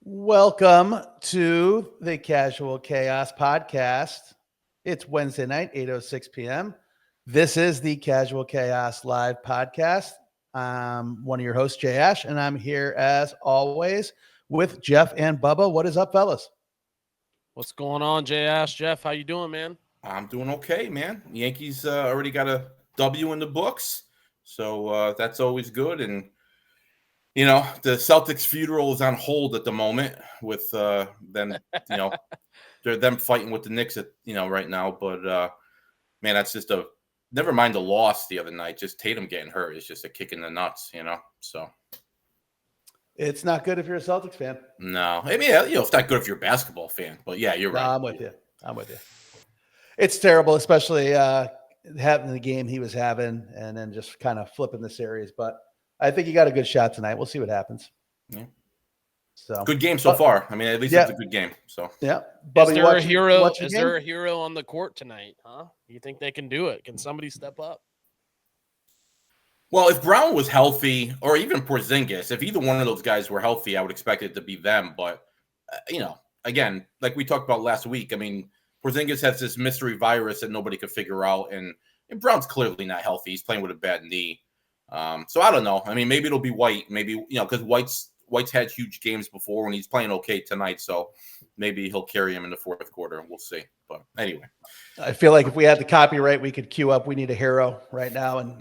Welcome to the Casual Chaos Podcast. It's Wednesday night, 8:06 p.m. This is the Casual Chaos Live Podcast. I'm one of your hosts, JayAsh, and I'm here as always with Jeff and Bubba. What is up, fellas? What's going on, JayAsh? Jeff, how you doing, man? I'm doing okay, man. Yankees already got a W in the books, so that's always good. And you know, the Celtics funeral is on hold at the moment with them. You know, they're them fighting with the Knicks at right now. But man, that's just never mind the loss the other night. Just Tatum getting hurt is just a kick in the nuts. So it's not good if you're a Celtics fan. No, I mean, it's not good if you're a basketball fan. But yeah, you're right. I'm with you. It's terrible, especially having the game he was having and then just kind of flipping the series. But I think he got a good shot tonight. We'll see what happens. Yeah. So good game so far. I mean, at least it's a good game. So yeah. Is there a hero? Is there a hero on the court tonight? Huh? You think they can do it? Can somebody step up? Well, if Brown was healthy, or even Porzingis, if either one of those guys were healthy, I would expect it to be them. But again, like we talked about last week, I mean, Porzingis has this mystery virus that nobody could figure out, and Brown's clearly not healthy. He's playing with a bad knee. So I don't know. I mean, maybe it'll be White. Maybe because White's had huge games before when he's playing okay tonight. So maybe he'll carry him in the fourth quarter. We'll see. But anyway, I feel like if we had the copyright, we could queue up. We need a hero right now and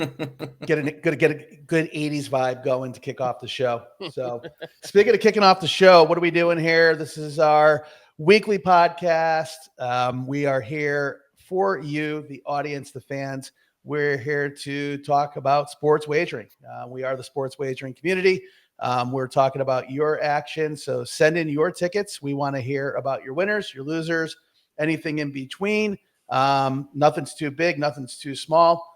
get a good 80s vibe going to kick off the show. So speaking of kicking off the show, what are we doing here? This is our weekly podcast. We are here for you, the audience, the fans. We're here to talk about sports wagering. We are the Sports Wagering Community. We're talking about your action. So send in your tickets. We want to hear about your winners, your losers, anything in between. Nothing's too big. Nothing's too small.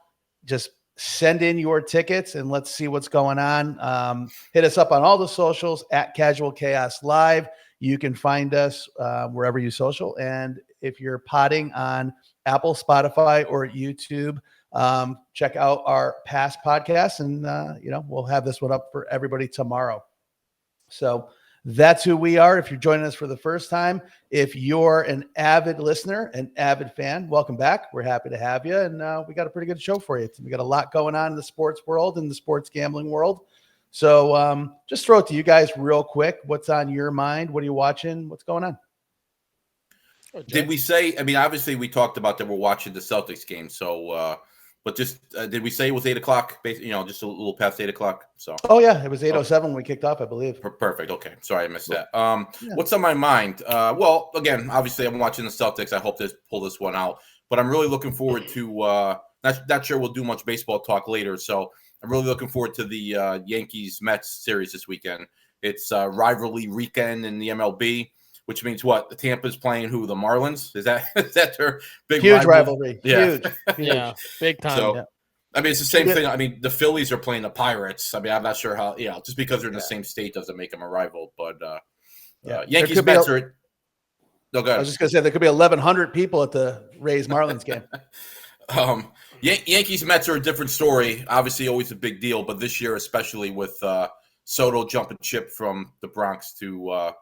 Just send in your tickets and let's see what's going on. Hit us up on all the socials at Casual Chaos Live. You can find us wherever you social. And if you're potting on Apple, Spotify, or YouTube, check out our past podcasts and we'll have this one up for everybody tomorrow. So that's who we are. If you're joining us for the first time, if you're an avid listener, an avid fan, welcome back. We're happy to have you. And we got a pretty good show for you. We got a lot going on in the sports world and the sports gambling world. So just throw it to you guys real quick. What's on your mind? What are you watching? What's going on? Did we say, I mean, obviously we talked about that we're watching the Celtics game. So, but just did we say it was 8 o'clock? Just a little past 8 o'clock. So. Oh yeah, it was 8:07 when we kicked off, I believe. Perfect. Okay, sorry I missed that. What's on my mind? Well, again, obviously I'm watching the Celtics. I hope to pull this one out, but I'm really looking forward to. Not sure we'll do much baseball talk later, so I'm really looking forward to the Yankees Mets series this weekend. It's rivalry weekend in the MLB. Which means what? The Tampa's playing who? The Marlins? Is that their big huge rivalry? Yeah. Huge. Yeah, big time. So, I mean, it's the same thing. I mean, the Phillies are playing the Pirates. I mean, I'm not sure how. Just because they're in the same state doesn't make them a rival. But Yankees Mets are. No, go ahead. I was just gonna say there could be 1,100 people at the Rays Marlins game. Yankees Mets are a different story. Obviously, always a big deal, but this year especially with Soto jumping ship from the Bronx to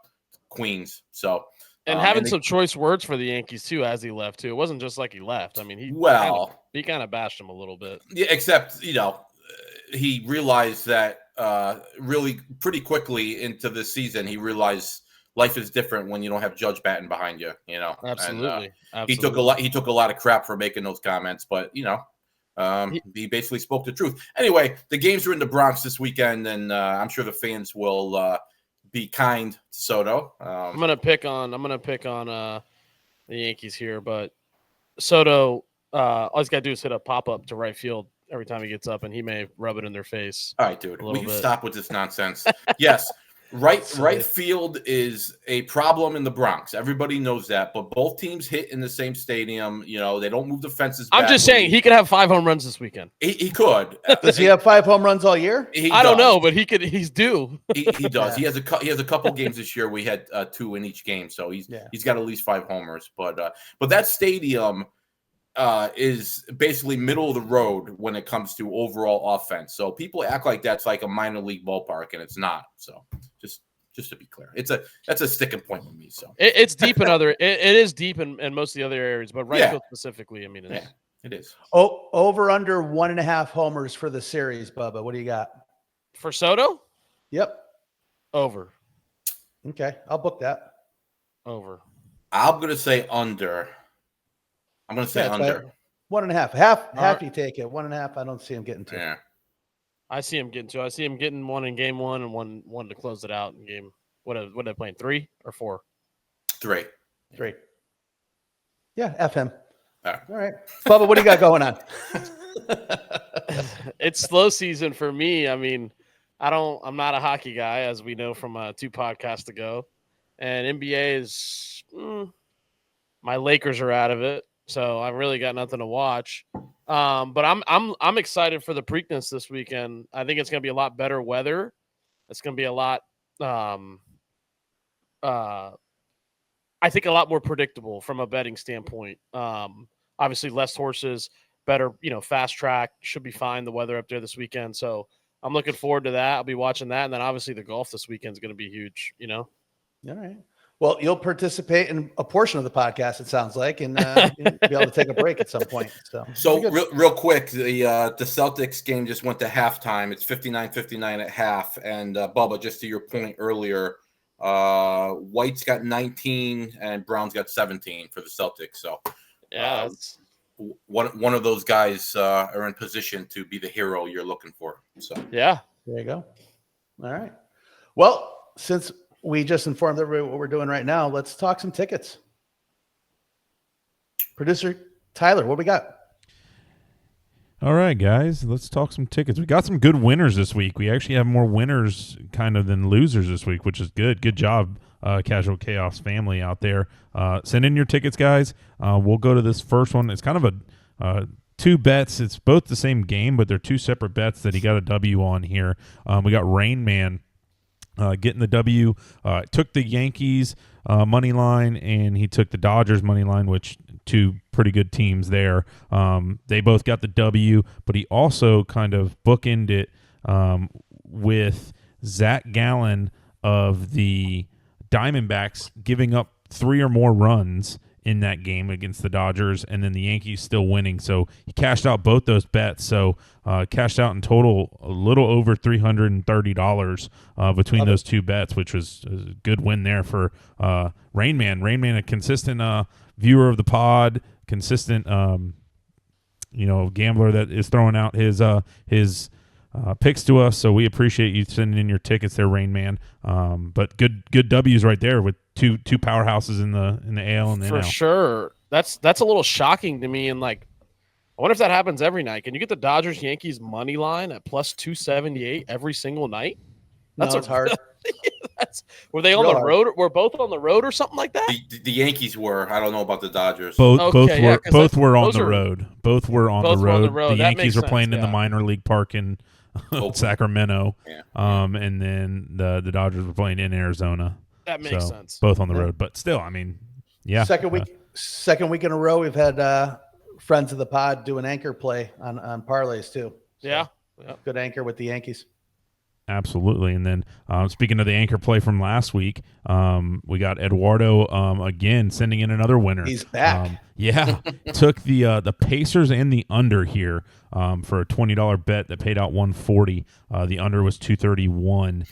Queens. So and having some choice words for the Yankees too as he left too. It wasn't just like he left. I mean, he kind of bashed him a little bit. Yeah, except he realized that really pretty quickly into the season. He realized life is different when you don't have Judge batting behind you. Absolutely. And, He took a lot of crap for making those comments, but he basically spoke the truth. Anyway, the games are in the Bronx this weekend, and I'm sure the fans will. Be kind to Soto. I'm gonna pick on the Yankees here, but Soto, all he's got to do is hit a pop up to right field every time he gets up, and he may rub it in their face. All right, dude, will you stop with this nonsense? Yes, right field is a problem in the Bronx. Everybody knows that, but both teams hit in the same stadium. They don't move the fences. I'm just saying he could have 5 home runs this weekend. He could. Does he have 5 home runs all year? I don't know, but he could. He's due. He does. Yeah. He has a couple games this year. We had 2 in each game, so he's got at least 5 homers. But that stadium is basically middle of the road when it comes to overall offense. So people act like that's like a minor league ballpark, and it's not. So just Just to be clear, that's a sticking point with me. So it's deep in other. It is deep in most of the other areas, but right field specifically, I mean, it is. Oh, over under 1.5 homers for the series, Bubba. What do you got for Soto? Yep. Over. Okay, I'll book that. Over. I'm gonna say under. I'm gonna say under. 1.5. Half you take it. 1.5. I don't see him getting to. Yeah. I see him getting 2. I see him getting 1 in game 1 and one to close it out in game. What are they playing? 3 or 4? 3. Yeah, F him. All right. Bubba, what do you got going on? It's slow season for me. I mean, I'm not a hockey guy, as we know from 2 podcasts ago. And NBA is my Lakers are out of it. So I've really got nothing to watch. But I'm excited for the Preakness this weekend. I think it's going to be a lot better weather. It's going to be a lot I think a lot more predictable from a betting standpoint. Obviously less horses, better, fast track, should be fine, the weather up there this weekend. So I'm looking forward to that. I'll be watching that, and then obviously the golf this weekend is going to be huge, All right. Well, you'll participate in a portion of the podcast, it sounds like, and you'll be able to take a break at some point. So real quick, the Celtics game just went to halftime. It's 59-59 at half. And Bubba, just to your point earlier, White's got 19 and Brown's got 17 for the Celtics. So yeah, one of those guys are in position to be the hero you're looking for. So yeah, there you go. All right. Well, since we just informed everybody what we're doing right now, let's talk some tickets. Producer Tyler, what we got? All right, guys, let's talk some tickets. We got some good winners this week. We actually have more winners kind of than losers this week, which is good. Good job, Casual Chaos family out there. Send in your tickets, guys. We'll go to this first one. It's kind of a 2 bets. It's both the same game, but they're 2 separate bets that he got a W on here. We got Rain Man getting the W. Took the Yankees money line, and he took the Dodgers money line, which 2 pretty good teams there. They both got the W, but he also kind of bookended it with Zach Gallen of the Diamondbacks giving up 3 or more runs in that game against the Dodgers, and then the Yankees still winning. So he cashed out both those bets. So cashed out in total a little over $330 between those 2 bets, which was a good win there for Rain Man. Rain Man, a consistent viewer of the pod, consistent gambler that is throwing out his picks to us. So we appreciate you sending in your tickets there, Rain Man. But good W's right there with two powerhouses in the AL and the for NL. Sure. That's a little shocking to me. And I wonder if that happens every night. Can you get the Dodgers Yankees money line at plus 278 every single night? That's hard. Were they on the road? Were both on the road or something like that? the Yankees were. I don't know about the Dodgers. Both were on the road. Both were on the road. The Yankees were playing in the minor league park in Sacramento. Yeah. And then the Dodgers were playing in Arizona. That makes sense. Both on the road, but still, I mean, yeah. Second week in a row, we've had friends of the pod do an anchor play on parlays too. So, yeah. Good anchor with the Yankees. Absolutely. And then speaking of the anchor play from last week, we got Eduardo again sending in another winner. He's back. Took the Pacers and the under here for a $20 bet that paid out $140. The under was 231.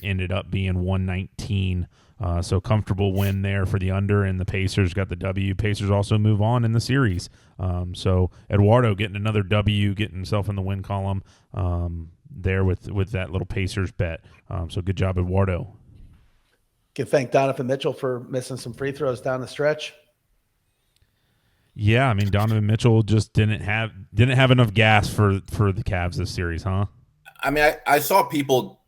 Ended up being 119. So comfortable win there for the under, and the Pacers got the W. Pacers also move on in the series. So Eduardo getting another W, getting himself in the win column there with that little Pacers bet. So good job, Eduardo. Can thank Donovan Mitchell for missing some free throws down the stretch. Yeah, I mean Donovan Mitchell just didn't have enough gas for the Cavs this series, huh? I mean, I saw people.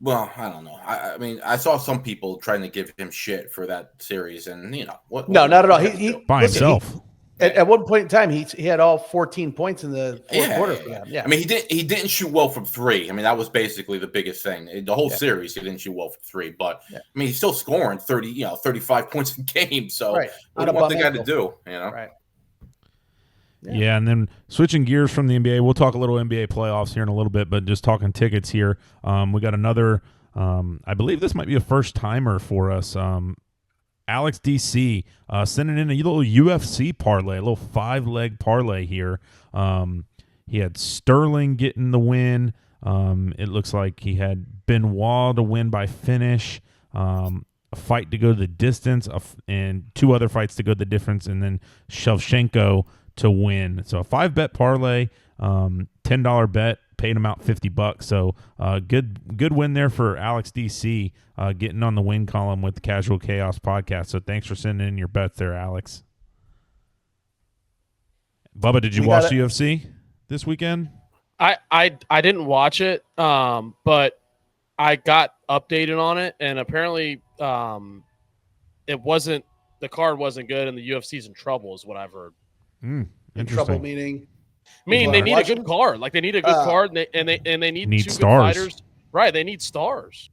Well, I don't know. I mean, I saw some people trying to give him shit for that series, and what? No, not at all. He by himself. At one point in time, he had all 14 points in the fourth quarter for them. Yeah. I mean, he didn't shoot well from 3. I mean, that was basically the biggest thing. The whole series, he didn't shoot well from 3. But I mean, he's still scoring 35 points a game. So what do you want the guy to do? Right. Yeah, and then switching gears from the NBA, we'll talk a little NBA playoffs here in a little bit, but just talking tickets here. We got another I believe this might be a first timer for us. Alex DC sending in a little UFC parlay, a little 5-leg parlay here. He had Sterling getting the win. It looks like he had Benoit to win by finish, a fight to go the distance, and 2 other fights to go the difference, and then Shevchenko to win. So a 5-bet parlay, $10 bet, paid him out $50. So good win there for Alex DC, getting on the win column with the Casual Chaos podcast. So thanks for sending in your bets there, Alex. Bubba, did you watch the UFC this weekend? I didn't watch it, but I got updated on it, and apparently it wasn't, the card wasn't good, and the UFC's in trouble, is what I've heard. In trouble meaning they need a good card. Like, they need a good card, and they need 2 stars. good fighters. Right, they need stars.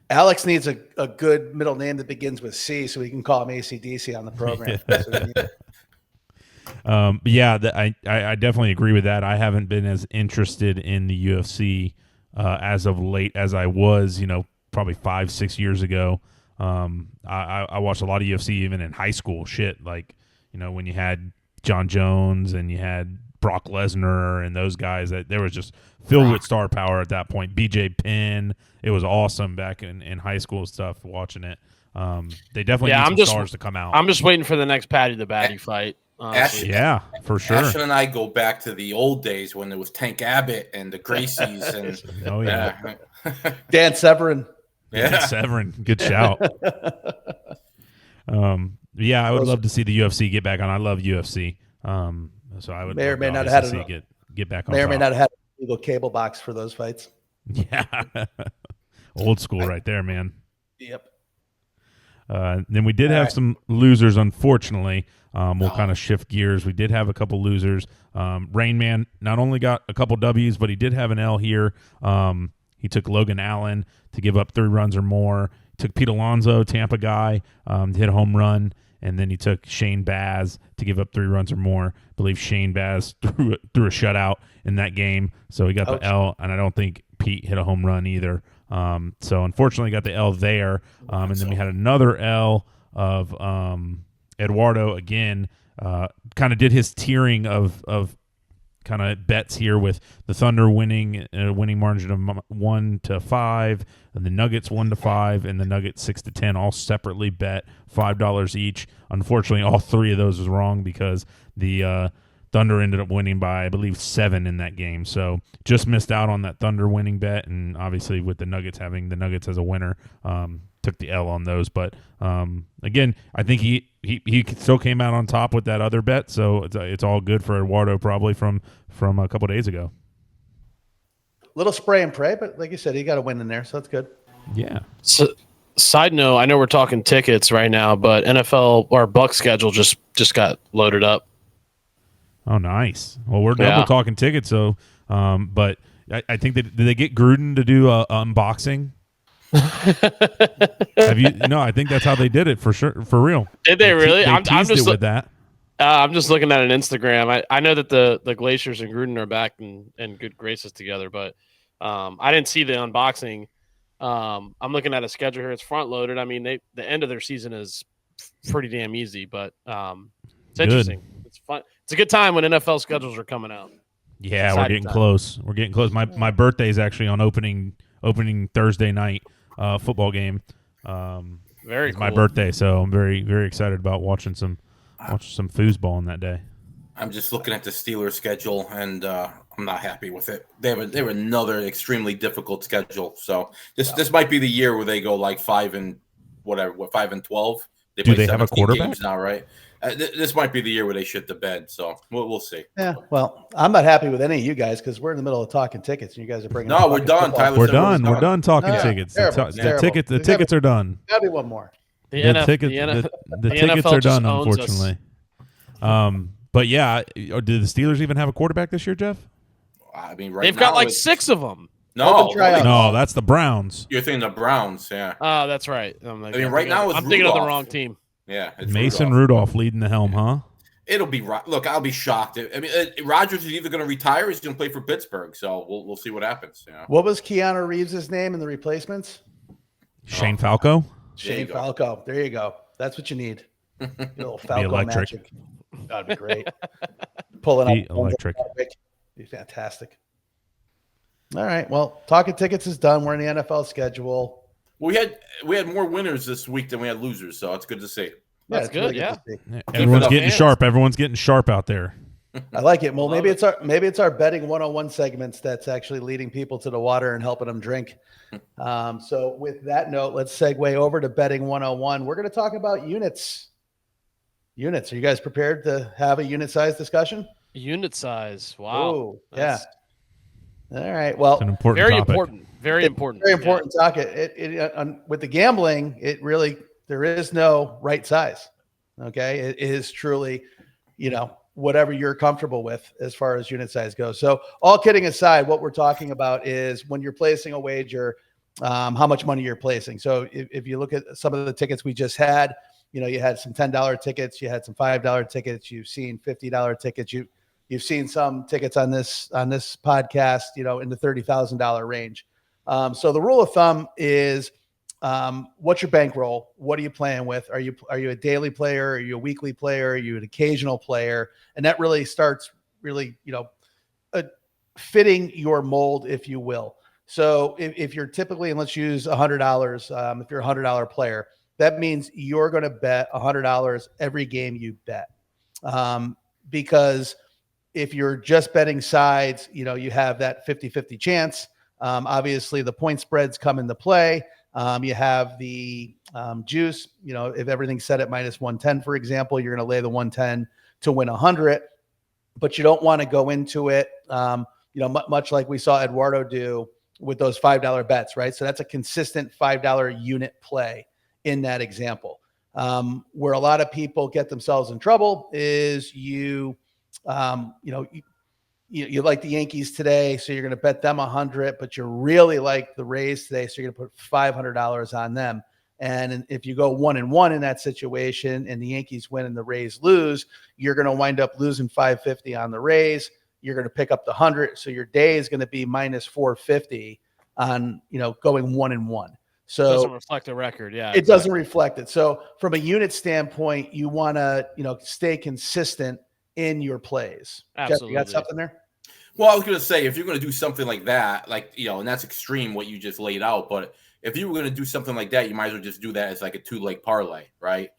Alex needs a good middle name that begins with C, so we can call him ACDC on the program. I definitely agree with that. I haven't been as interested in the UFC as of late as I was, probably 5-6 years ago. I watched a lot of UFC even in high school. Shit, like, when you had John Jones and you had Brock Lesnar and those guys, that there was just filled with star power at that point. BJ Penn, it was awesome back in high school stuff watching it. They definitely need some stars to come out. I'm just waiting for the next Patty the Batty fight. Yeah, for sure. Ashton and I go back to the old days when there was Tank Abbott and the Gracies and oh yeah, Dan Severn. Dan Severn, good shout. I would love to see the UFC get back on. I love UFC. So I would may or may not have had get back on. May or may not have had a legal cable box for those fights. Yeah, old school right there, man. Yep. Then we did have some losers, unfortunately. We'll kind of shift gears. We did have a couple losers. Rain Man not only got a couple W's, but he did have an L here. He took Logan Allen to give up 3 runs or more. Took Pete Alonso, Tampa guy, to hit a home run. And then he took Shane Baz to give up 3 runs or more. I believe Shane Baz threw a shutout in that game. So he got the L, and I don't think Pete hit a home run either. So unfortunately got the L there. And then we had another L of Eduardo again. Kind of did his tiering of kind of bets here with the Thunder winning a winning margin of 1-5, and the Nuggets 1-5, and the Nuggets 6-10, all separately bet $5 each. Unfortunately, all 3 of those was wrong because the Thunder ended up winning by, I believe, 7 in that game. So just missed out on that Thunder winning bet, and obviously with the Nuggets having the Nuggets as a winner, took the L on those. But again, I think he still came out on top with that other bet, so it's all good for Eduardo probably from a couple days ago. Little spray and pray, but like you said, he got a win in there, so that's good. Yeah. So, side note, I know we're talking tickets right now, but NFL or Bucs schedule just got loaded up. Oh, nice. Well, we're double talking tickets, so but I think that did they get Gruden to do a unboxing? Have you? No, I think that's how they did it for sure, for real. Did they really? I'm just with that. I'm just looking at an Instagram. I know that the Glaciers and Gruden are back in good graces together, but I didn't see the unboxing. I'm looking at a schedule here. It's front loaded. I mean, the end of their season is pretty damn easy, but it's interesting. It's fun. It's a good time when NFL schedules are coming out. Yeah, we're getting close. We're getting close. My birthday is actually on opening Thursday night football game. Very cool. My birthday, so I'm very, very excited about watching some foosball on that day. I'm just looking at the Steelers schedule, and I'm not happy with it. They have another extremely difficult schedule. So this might be the year where they go like 5-12. Do they have a quarterback games now, right? This might be the year where they shit the bed. So we'll see. Yeah. Well, I'm not happy with any of you guys because we're in the middle of talking tickets, and you guys are bringing. No, we're done. Tyler, we're done. We're done talking tickets. The tickets are done. Gotta be one more. The tickets are done, unfortunately. But yeah, did the Steelers even have a quarterback this year, Jeff? I mean, right they've now got like 6 of them. No, that's the Browns. You're thinking the Browns, yeah. Oh, that's right. Right now I'm thinking of the wrong team. Yeah, it's Mason Rudolph leading the helm, huh? It'll be look. I'll be shocked. I mean, Rodgers is either going to retire or he's going to play for Pittsburgh. So we'll see what happens. Yeah. What was Keanu Reeves' name in the replacements? Shane Falco. Shane Falco. There you go. That's what you need. A little Falco magic. That'd be great. Pulling up electric. Be fantastic. All right. Well, talking tickets is done. We're in the NFL schedule. Well, we had more winners this week than we had losers, so it's good to see. That's good. Really Yeah. Everyone's getting sharp. Everyone's getting sharp out there. I like it. Well, maybe it's our betting 101 segments that's actually leading people to the water and helping them drink. So with that note, let's segue over to betting 101. We're going to talk about units. Units. Are you guys prepared to have a unit size discussion? Unit size. Wow. Ooh, yeah. All right. Well, It's an important Very topic. important. Very important. Very important topic. With the gambling, there is no right size. Okay. It is truly, whatever you're comfortable with as far as unit size goes. So all kidding aside, what we're talking about is when you're placing a wager, how much money you're placing. So if you look at some of the tickets we just had, you had some $10 tickets, you had some $5 tickets, you've seen $50 tickets, you've seen some tickets on this podcast, in the $30,000 range. So the rule of thumb is, what's your bankroll? What are you playing with? Are you a daily player? Are you a weekly player? Are you an occasional player? And that really starts fitting your mold, if you will. So if you're typically, and let's use $100, if you're a $100 player, that means you're going to bet $100 every game you bet. Because if you're just betting sides, you have that 50-50 chance. Obviously the point spreads come into play. You have the juice, if everything's set at minus 110, for example, you're going to lay the 110 to win 100, but you don't want to go into it, much like we saw Eduardo do with those $5 bets, right? So that's a consistent $5 unit play in that example. Where a lot of people get themselves in trouble is you like the Yankees today, so you're going to bet them 100, but you really like the Rays today, so you're going to put $500 on them. And if you go 1-1 in that situation and the Yankees win and the Rays lose, you're going to wind up losing 550 on the Rays. You're going to pick up the 100. So your day is going to be minus 450 on, going 1-1. So it doesn't reflect the record. Yeah. It doesn't reflect it. So from a unit standpoint, you want to, stay consistent in your plays. Absolutely. Jeff, you got something there? Well, I was going to say, if you're going to do something like that, and that's extreme what you just laid out, but if you were going to do something like that, you might as well just do that as like a 2-leg parlay, right?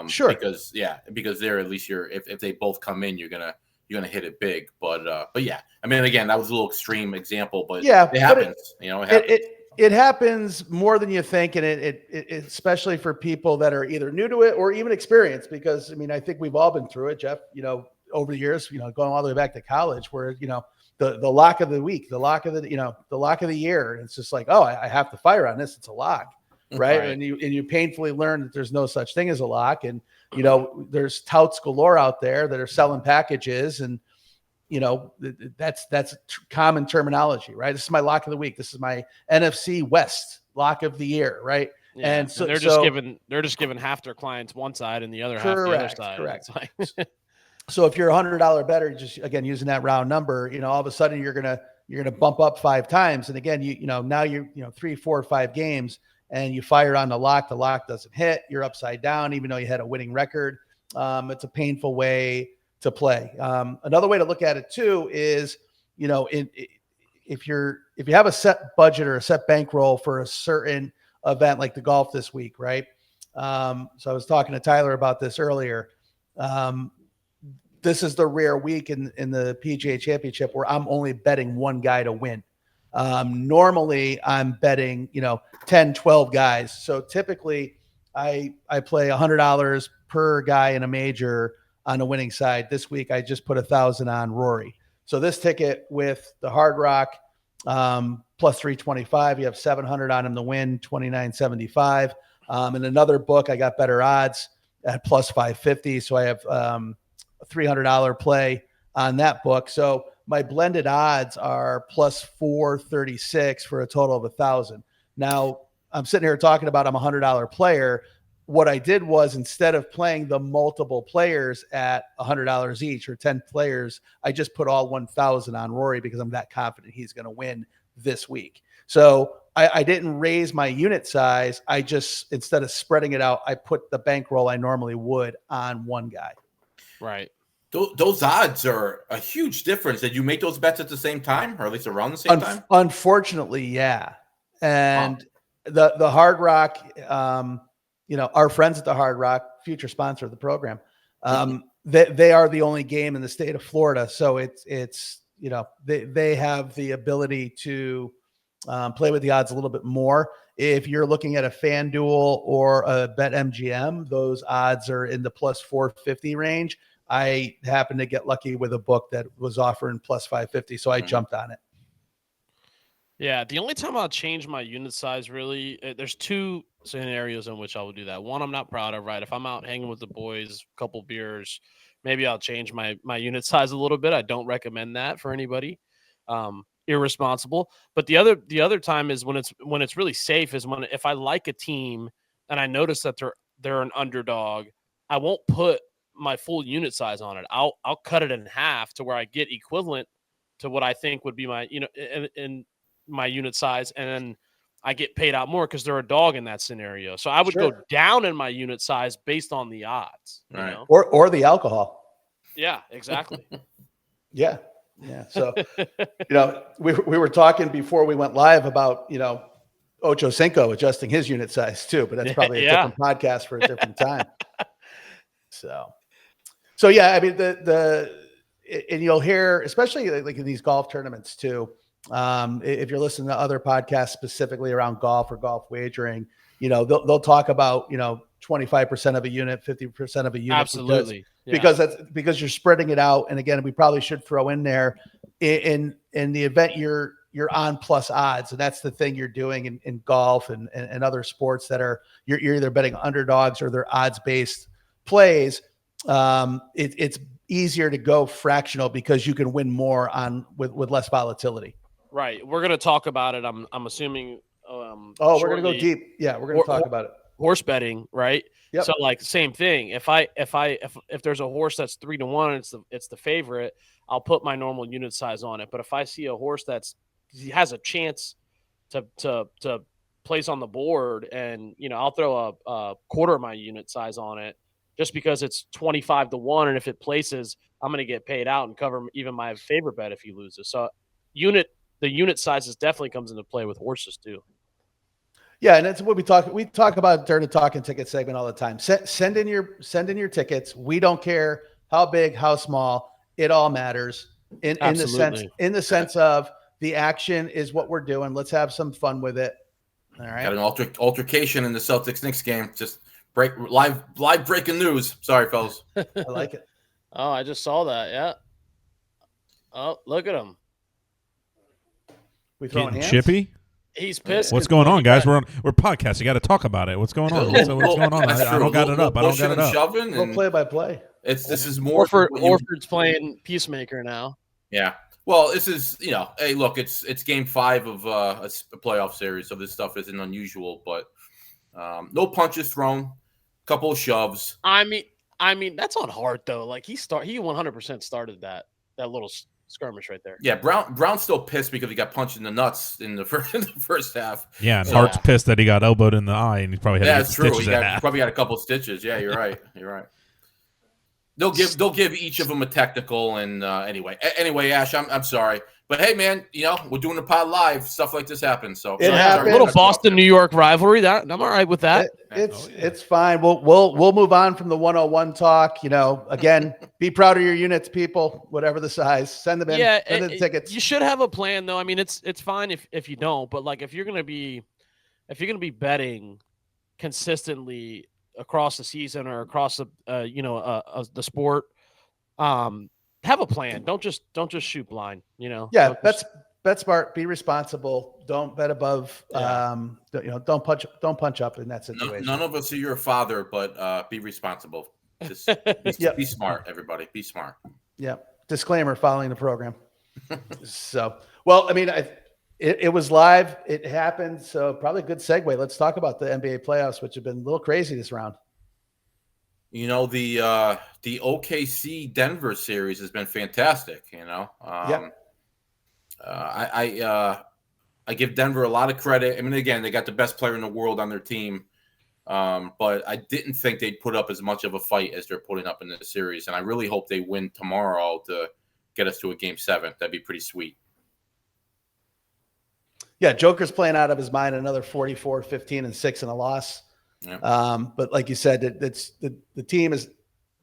Sure. Because there, at least if they both come in, you're gonna hit it big. But yeah, I mean, again, that was a little extreme example, but yeah, it happens. It happens more than you think, and it especially for people that are either new to it or even experienced. Because I think we've all been through it, Jeff. Over the years, going all the way back to college, where the lock of the week, the lock of the year, and it's just like, oh, I have to fire on this. It's a lock, right? And you painfully learn that there's no such thing as a lock, and there's touts galore out there that are selling packages, and that's common terminology, right? This is my lock of the week. This is my NFC West lock of the year, right? Yeah. And so they're just giving half their clients one side and the other half the other side. Correct. So if you're $100 better, just again using that round number, all of a sudden you're gonna bump up 5 times, and again now you're 3, 4, 5 games, and you fire on the lock doesn't hit, you're upside down, even though you had a winning record. It's a painful way to play. Another way to look at it too is, if you have a set budget or a set bankroll for a certain event like the golf this week, right? So I was talking to Tyler about this earlier. This is the rare week in the PGA Championship where I'm only betting one guy to win. Normally I'm betting, 10, 12 guys. So typically I play $100 per guy in a major on the winning side. This week I just put 1,000 on Rory. So this ticket with the Hard Rock plus 325, you have 700 on him to win, 29.75. In another book, I got better odds at plus 550. So I have a $300 play on that book. So my blended odds are plus 436 for a total of 1,000. Now I'm sitting here talking about I'm a $100 player. what I did was, instead of playing the multiple players at $100 each or 10 players, I just put all 1,000 on Rory because I'm that confident he's going to win this week. So I didn't raise my unit size. I just, instead of spreading it out, I put the bankroll I normally would on one guy. Right. Those odds are a huge difference. Did you make those bets at the same time, or at least around the same time? Unfortunately, yeah. And the Hard Rock, our friends at the Hard Rock, future sponsor of the program, they are the only game in the state of Florida. So it's they have the ability to play with the odds a little bit more. If you're looking at a FanDuel or a BetMGM, those odds are in the plus 450 range. I happened to get lucky with a book that was offering plus 550, so I jumped on it. Yeah, the only time I'll change my unit size, really, there's two scenarios in which I will do that. One, I'm not proud of, right? If I'm out hanging with the boys, a couple beers, maybe I'll change my unit size a little bit. I don't recommend that for anybody. Irresponsible. But the other time is when it's really safe, is when, if I like a team and I notice that they're an underdog, I won't put my full unit size on it. I'll cut it in half to where I get equivalent to what I think would be my, in my unit size, and then I get paid out more because they're a dog in that scenario. So I would go down in my unit size based on the odds, right? Or the alcohol. Yeah, exactly. Yeah. So, we were talking before we went live about, Ocho Cinco adjusting his unit size too, but that's probably a different podcast for a different time. So yeah, I mean, and you'll hear, especially like in these golf tournaments too, if you're listening to other podcasts specifically around golf or golf wagering, they'll talk about, 25% of a unit, 50% of a unit. Absolutely. Because you're spreading it out. And again, we probably should throw in there in the event you're on plus odds. And that's the thing you're doing in golf and other sports that you're either betting underdogs or they're odds based plays. It's easier to go fractional because you can win more with less volatility. Right. We're going to talk about it. I'm assuming. We're going to go deep. Yeah. We're going to talk about it. Horse betting. Right. Yep. So like same thing. If there's a horse that's 3-1, it's the favorite, I'll put my normal unit size on it. But if I see a horse has a chance to place on the board, and I'll throw a quarter of my unit size on it just because it's 25-1, and if it places, I'm going to get paid out and cover even my favorite bet if he loses. So the unit sizes definitely comes into play with horses too. Yeah, and that's what we talk about during the Talking Ticket segment all the time. Send in your tickets. We don't care how big, how small. It all matters in the sense of the action is what we're doing. Let's have some fun with it. All right. Got an altercation in the Celtics Knicks game. Just live breaking news. Sorry, fellas. I like it. Oh, I just saw that. Yeah. Oh, look at him. We throwing hands? Chippy? He's pissed. What's going on, guys? We're podcasting. You got to talk about it. What's going on? What's going on? I don't got it up. I don't got it up. Shoving and play by play. This is more. Horford's playing peacemaker now. Yeah. Well, this is Hey, look, it's game 5 of a playoff series, so this stuff isn't unusual. But no punches thrown, couple of shoves. I mean that's on Hart though. Like he 100% started that little skirmish right there. Yeah, Brown's still pissed because he got punched in the nuts in the first half. Yeah, and Hart's pissed that he got elbowed in the eye, and he probably had to get stitches in that. He probably got a couple of stitches. Yeah, you're right. You're right. They'll give each of them a technical, and anyway, Ash, I'm sorry, but hey, man, we're doing the pod live. Stuff like this happens, so it happens. A little Boston New York rivalry. That I'm all right with that. It's fine. We'll move on from the 101 talk. Again, be proud of your units, people. Whatever the size, send them in. Yeah, send in the tickets. You should have a plan, though. I mean, it's fine if you don't, but like if you're gonna be betting consistently across the season or across the sport, have a plan. Don't just shoot blind. Yeah, bet smart. Be responsible. Don't bet above. Don't punch up in that situation. None of us are your father, but be responsible. Just be smart, everybody. Be smart. Yeah. Disclaimer: following the program. So, well, I mean, it was live. It happened. So probably a good segue. Let's talk about the NBA playoffs, which have been a little crazy this round. You know, the OKC Denver series has been fantastic. You know, I give Denver a lot of credit. I mean, again, they got the best player in the world on their team, but I didn't think they'd put up as much of a fight as they're putting up in this series, and I really hope they win tomorrow to get us to a Game 7. That'd be pretty sweet. Yeah, Joker's playing out of his mind. Another 44, 15, and 6 in a loss. Yeah. But like you said, it's the team is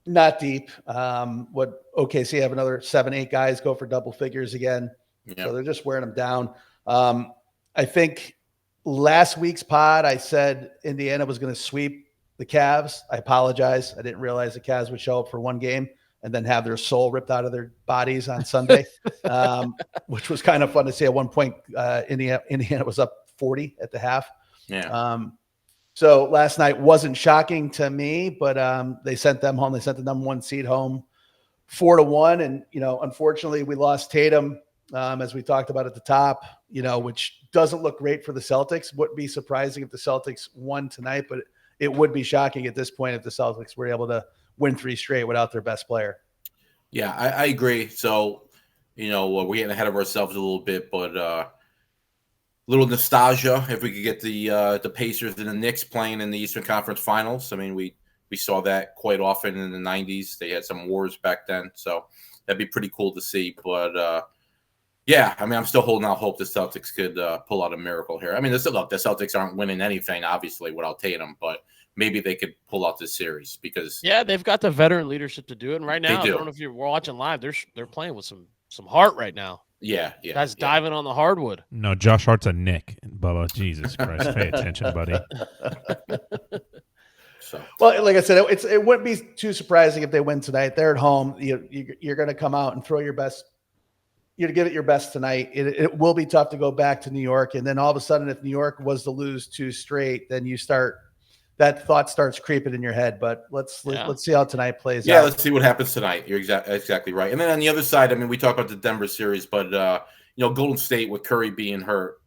not deep. What OKC have another 7-8 guys go for double figures again. So they're just wearing them down. I think last week's pod, I said Indiana was going to sweep the Cavs. I apologize. I didn't realize the Cavs would show up for one game and then have their soul ripped out of their bodies on Sunday, which was kind of fun to see. At one point, Indiana was up 40 at the half. Yeah. So last night wasn't shocking to me, but they sent them home. They sent the number 1 seed home 4-1. And, unfortunately we lost Tatum, as we talked about at the top, which doesn't look great for the Celtics. Wouldn't be surprising if the Celtics won tonight, but it would be shocking at this point if the Celtics were able to win 3 straight without their best player. Yeah, I agree. So, we're getting ahead of ourselves a little bit, but little nostalgia if we could get the Pacers and the Knicks playing in the Eastern Conference Finals. I mean, we saw that quite often in the 90s. They had some wars back then, so that'd be pretty cool to see. But yeah, I mean, I'm still holding out hope the Celtics could pull out a miracle here. I mean, the Celtics aren't winning anything, obviously, without Tatum, but maybe they could pull out this series because they've got the veteran leadership to do it. And right now, I don't know if you're watching live, they're playing with some heart right now. Yeah. Guys diving on the hardwood. No, Josh Hart's a Nick, Bubba. Jesus Christ, pay attention, buddy. Well, like I said, it wouldn't be too surprising if they win tonight. They're at home. You're going to come out and throw your best. You're going to give it your best tonight. It will be tough to go back to New York, and then all of a sudden, if New York was to lose 2 straight, then that thought starts creeping in your head. But let's see how tonight plays out. Yeah, let's see what happens tonight. You're exactly right. And then on the other side, I mean, we talk about the Denver series, but Golden State with Curry being hurt,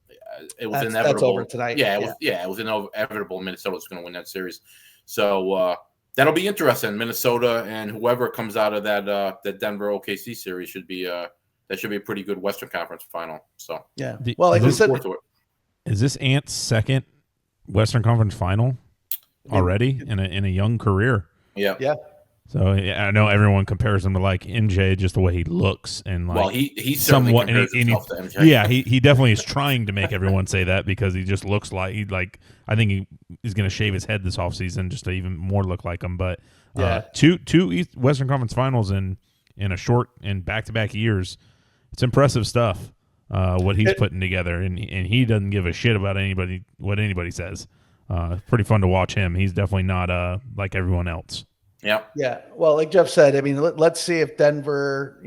it was inevitable. That's over tonight. It was inevitable. Minnesota was going to win that series. So that'll be interesting. Minnesota and whoever comes out of that Denver OKC series should be a pretty good Western Conference final. So yeah. Well, like I said, is this Ant's second Western Conference final already in a young career? Yeah. So I know everyone compares him to like MJ, just the way he looks, and like, well, he somewhat compares himself to MJ. Yeah, he definitely is trying to make everyone say that because he just looks like I think he is going to shave his head this offseason just to even more look like him. But two Western Conference Finals in back-to-back years, it's impressive stuff. What he's putting together, and he doesn't give a shit about what anybody says. Pretty fun to watch him. He's definitely not like everyone else. Yeah. Yeah. Well, like Jeff said, I mean, let's see if Denver,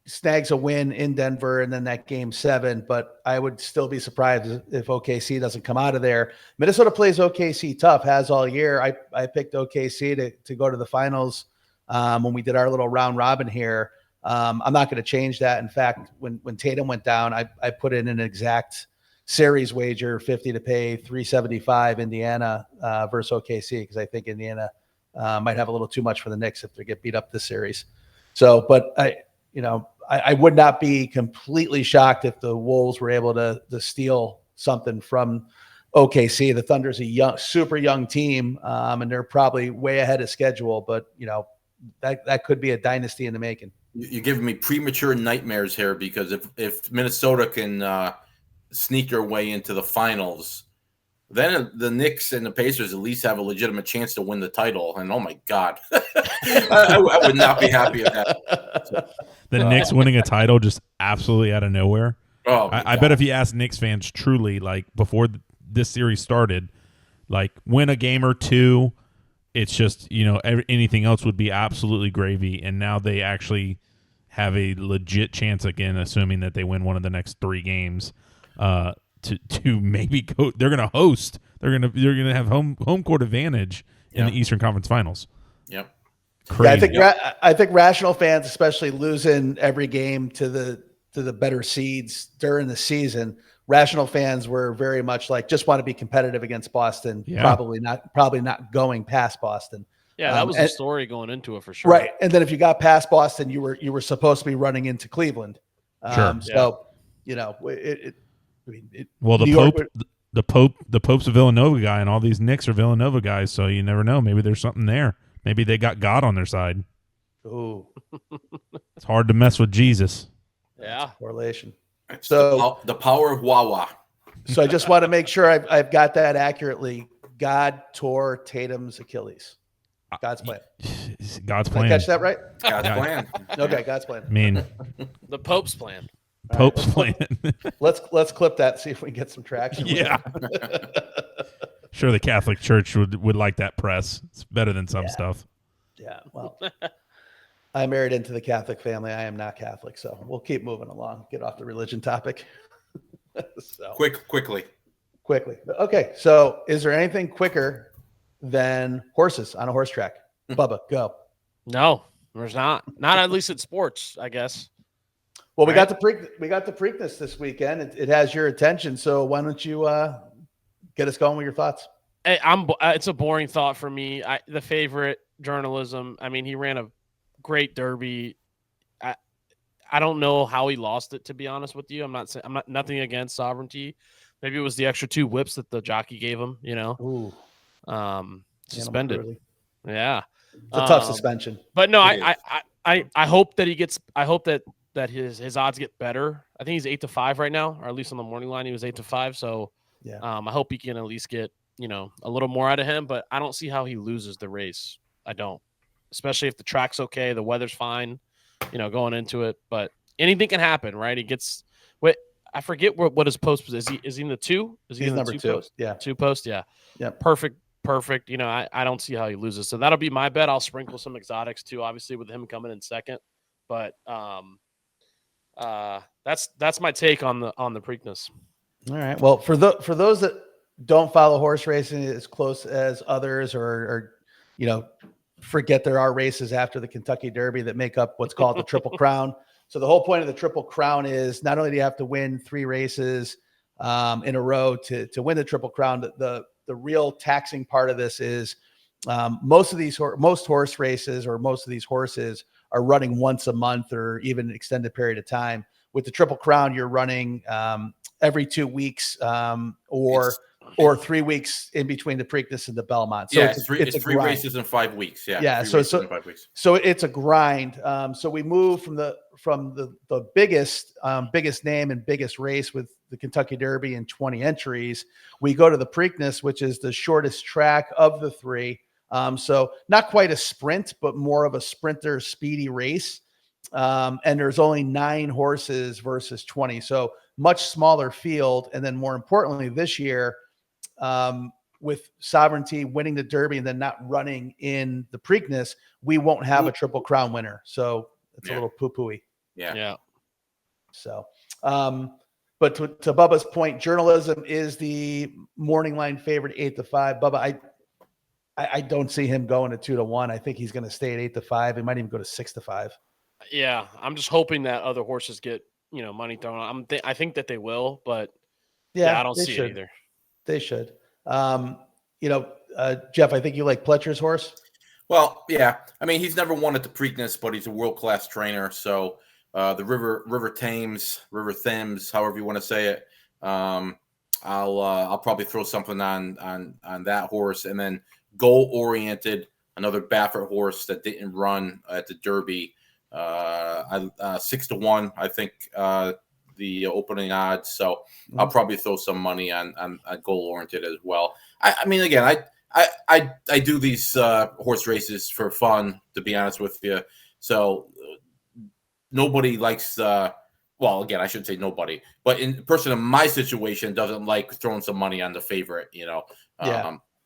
snags a win in Denver and then that Game 7. But I would still be surprised if OKC doesn't come out of there. Minnesota plays OKC tough, has all year. I picked OKC to go to the finals when we did our little round robin here. I'm not going to change that. In fact, when Tatum went down, I put in an exact series wager, 50 to pay 375 Indiana versus OKC, because I think Indiana might have a little too much for the Knicks if they get beat up this series. So, but I would not be completely shocked if the Wolves were able to steal something from OKC. The Thunder's a super young team, and they're probably way ahead of schedule, but that could be a dynasty in the making. You're giving me premature nightmares here, because if Minnesota can sneak their way into the finals, then the Knicks and the Pacers at least have a legitimate chance to win the title. And oh my God, I would not be happy at that. The Knicks winning a title just absolutely out of nowhere. Oh, I bet if you ask Knicks fans truly, like before this series started, like win a game or two, it's just, anything else would be absolutely gravy. And now they actually have a legit chance again, assuming that they win one of the next 3 games. To maybe go, they're going to host. They're going to have home court advantage in the Eastern Conference Finals. Yep. Crazy. Yeah, I think rational fans, especially losing every game to the the better seeds during the season, rational fans were very much like just want to be competitive against Boston. Yeah. Probably not going past Boston. Yeah, that was the story going into it for sure. Right. And then if you got past Boston, you were supposed to be running into Cleveland. Sure. So, Well, New York, the Pope's a Villanova guy, and all these Knicks are Villanova guys, so you never know. Maybe there's something there. Maybe they got God on their side. ooh, It's hard to mess with Jesus. Yeah. correlation. It's So the power of Wawa. So I just want to make sure I've got that accurately. God tore Tatum's Achilles. God's plan. God's Did I plan. catch that right? God's Yeah. plan. Okay, God's plan. I mean, The Pope's plan. Pope's plan. Let's clip that, see if we can get some traction. with Yeah. Sure, the Catholic Church would like that press. It's better than some stuff. Yeah, well, I married into the Catholic family. I am not Catholic, so we'll keep moving along. Get off the religion topic. So Quickly. Okay, so is there anything quicker than horses on a horse track? Bubba, go. No, there's not. Not at least in sports, I guess. Well, we Right. got the Preakness this weekend. It has your attention, so why don't you get us going with your thoughts? Hey, it's a boring thought for me. The favorite journalism. I mean, he ran a great Derby. I don't know how he lost it, to be honest with you. I'm not nothing against sovereignty. Maybe it was the extra 2 whips that the jockey gave him. Ooh, Suspended. Yeah, it's a tough suspension. But no, It I hope that he gets. I hope that his odds get better. I think he's 8-5 right now, or at least on the morning line he was 8-5. So Yeah. I hope he can at least get a little more out of him. But I don't see how he loses the race. I don't, especially if the track's okay, the weather's fine, going into it. But anything can happen, right? He gets I forget what his post is. Is he in the 2? Is he He's in the number 2 2. post? Yeah. 2 post, yeah. Yeah. Perfect. I don't see how he loses. So that'll be my bet. I'll sprinkle some exotics too, obviously, with him coming in second. But that's my take on the Preakness. All right. Well, for those that don't follow horse racing as close as others, or forget there are races after the Kentucky Derby that make up what's called the Triple Crown. So the whole point of the Triple Crown is not only do you have to win 3 races in a row to win the Triple Crown, the real taxing part of this is most horse races, or most of these horses, are running once a month or even an extended period of time. With the Triple Crown, you're running every 2 weeks or 3 weeks in between the Preakness and the Belmont. So it's three grind. races in 5 weeks. Yeah. So in 5 weeks. So it's a grind. So we move from the biggest name and biggest race with the Kentucky Derby and 20 entries. We go to the Preakness, which is the shortest track of the 3. So not quite a sprint, but more of a sprinter speedy race. And there's only 9 horses versus 20. So much smaller field. And then more importantly, this year, with Sovereignty winning the Derby and then not running in the Preakness, we won't have a Triple Crown winner. So it's a little poo-pooey. Yeah. So, but to Bubba's point, journalism is the morning line favorite 8-5. Bubba, I don't see him going to 2-1. I think he's going to stay at 8-5. He might even go to 6-5. Yeah, I'm just hoping that other horses get money thrown on. I think that they will, but I don't see it either. They should. Jeff, I think you like Pletcher's horse. Well, yeah. I mean, he's never won at the Preakness, but he's a world-class trainer. So the River Thames, however you want to say it, I'll probably throw something on that horse, and then goal-oriented, another Baffert horse that didn't run at the Derby. 6-1, I think, the opening odds. So I'll probably throw some money on goal-oriented as well. I mean, again, I do these horse races for fun, to be honest with you. So nobody likes. Well, again, I shouldn't say nobody, but in my situation doesn't like throwing some money on the favorite.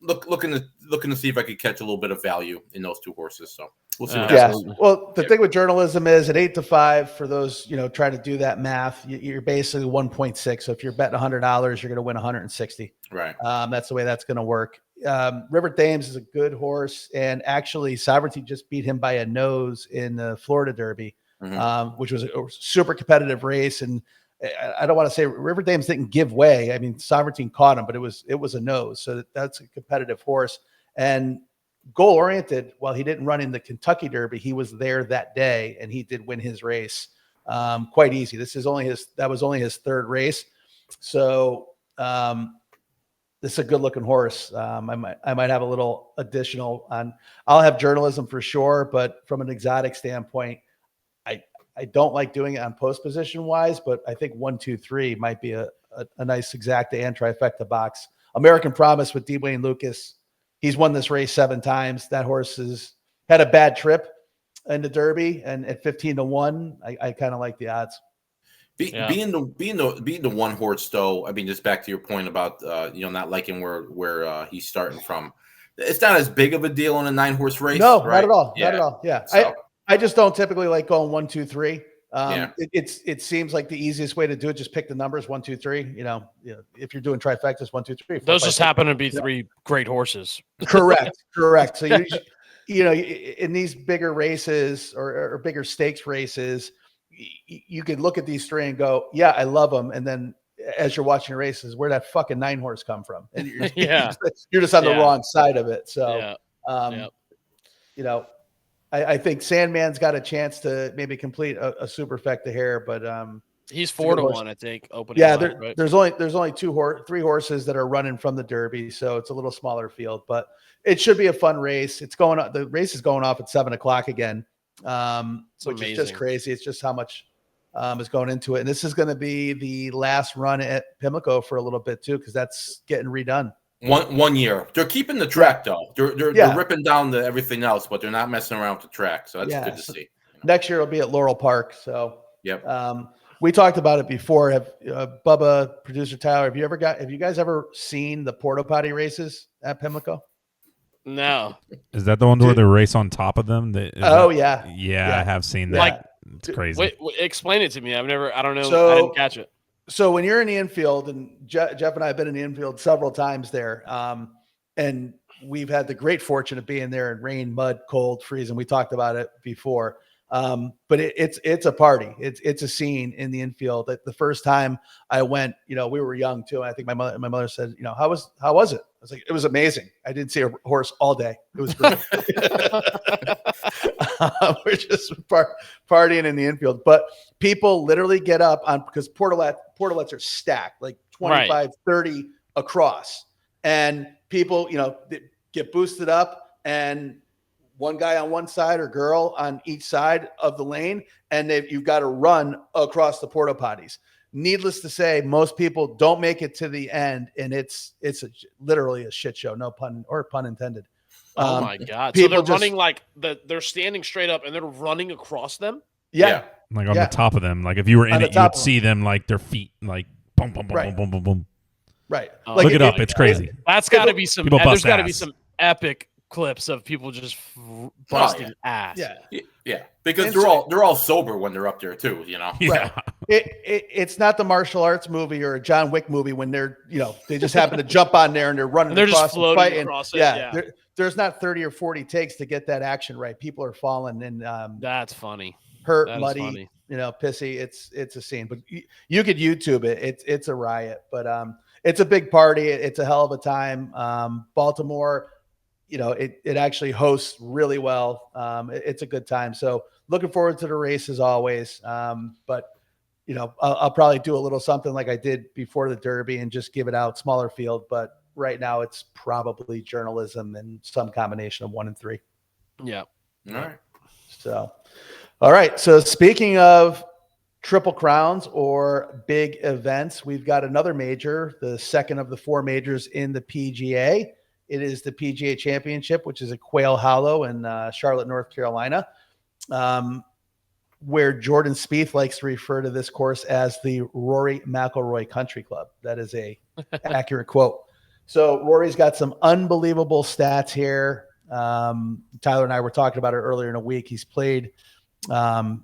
Looking to see if I could catch a little bit of value in those 2 horses. So we'll see. What happens. Well, the thing with journalism is at 8-5, for those trying to do that math, you're basically 1.6. So if you're betting $100, you're going to win 160. Right. That's the way that's going to work. River Thames is a good horse, and actually Sovereignty just beat him by a nose in the Florida Derby. which was a super competitive race. And I don't want to say River Dames didn't give way. I mean, Sovereignty caught him, but it was a nose. So that's a competitive horse. And goal oriented, while he didn't run in the Kentucky Derby, he was there that day and he did win his race quite easy. That was only his third race. So this is a good looking horse. I might have a little additional on. I'll have journalism for sure, but from an exotic standpoint, I don't like doing it on post position wise, but I think 1, 2, 3 might be a nice exacta and trifecta box. American Promise with D. Wayne Lucas. He's won this race 7 times. That horse has had a bad trip in the Derby, and at 15-1, I kind of like the odds. Being the one horse though, I mean, just back to your point about not liking where he's starting from. It's not as big of a deal in a 9-horse race. No, right? not at all. Not at all. Yeah. So. I just don't typically like going 1, 2, 3. It seems like the easiest way to do it. Just pick the numbers 1, 2, 3. If you're doing trifectas, 1, 2, 3. 4, Those 5, just 6, happen to be 3 great horses. Correct. So in these bigger races or bigger stakes races, you could look at these 3 and go, yeah, I love them. And then as you're watching races, where'd that fucking 9-horse come from? And you're just on the wrong side of it. So, I think Sandman's got a chance to maybe complete a superfecta here, but he's 4-1, I think. Opening. Yeah, line, right? there's only 3 horses that are running from the Derby, so it's a little smaller field, but it should be a fun race. The race is going off at 7:00 again, which is just crazy. It's just how much is going into it, and this is going to be the last run at Pimlico for a little bit too, because that's getting redone. One year. They're keeping the track though. They're ripping down everything else, but they're not messing around with the track. So that's good to see. Next year it'll be at Laurel Park. So yep. We talked about it before. Have Bubba, producer Tyler, have you guys ever seen the porta potty races at Pimlico? No. Is that the one where they race on top of them? Yeah, I have seen that. Like, it's crazy. Wait, explain it to me. I don't know. So, I didn't catch it. So when you're in the infield, and Jeff and I have been in the infield several times there, and we've had the great fortune of being there in rain, mud, cold, freezing. We talked about it before, but it's a party. It's a scene in the infield. The first time I went, we were young too. I think my mother said, how was it? I was like, it was amazing. I didn't see a horse all day. It was great. We're just partying in the infield, but people literally get up on, because portalets are stacked like 25, 30 across, and people, get boosted up, and one guy on one side or girl on each side of the lane, and you've got to run across the porta potties. Needless to say, most people don't make it to the end, and it's literally a shit show. No pun intended. Oh my God. So they're running they're standing straight up and they're running across them? Yeah. Like on the top of them. Like if you were in it, you would see them like their feet, like boom, boom, boom, boom, boom, boom, boom. Right. Look it up. It's crazy. That's got to be some, there's got to be some epic clips of people just busting ass. Yeah. Because they're all sober when they're up there too, Yeah. Right. It's not the martial arts movie or a John Wick movie when they're, they just happen to jump on there and they're running and they're across just floating across it. Yeah. There's not 30 or 40 takes to get that action right. People are falling and that's funny. Hurt, muddy, pissy. It's a scene, but you could YouTube it. It's a riot, but it's a big party. It's a hell of a time. Baltimore, it actually hosts really well. It's a good time. So looking forward to the race as always. But I'll probably do a little something like I did before the Derby and just give it out smaller field. But right now it's probably journalism and some combination of 1 and 3. Yeah. All right. So, all right. So speaking of Triple Crowns or big events, we've got another major, the second of the 4 majors in the PGA. It is the PGA Championship, which is at Quail Hollow in Charlotte, North Carolina, where Jordan Spieth likes to refer to this course as the Rory McIlroy Country Club. That is a accurate quote. So Rory's got some unbelievable stats here. Tyler and I were talking about it earlier in a week. He's played,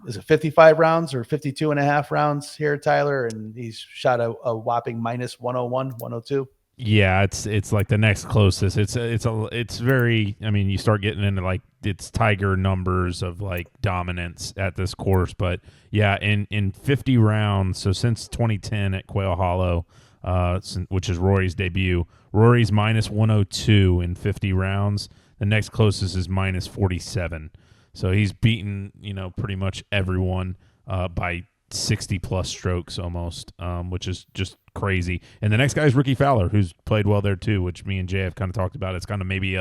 is it 55 rounds or 52 and a half rounds here, Tyler? And he's shot a whopping minus 101, 102. Yeah, it's like the next closest. It's very. I mean, you start getting into like it's Tiger numbers of like dominance at this course, but yeah, in 50 rounds. So since 2010 at Quail Hollow, which is Rory's debut, Rory's minus 102 in 50 rounds. The next closest is minus 47. So he's beaten pretty much everyone by 60 plus strokes almost, which is just crazy. And the next guy is Ricky Fowler, who's played well there too, which me and Jay have kind of talked about. It's kind of maybe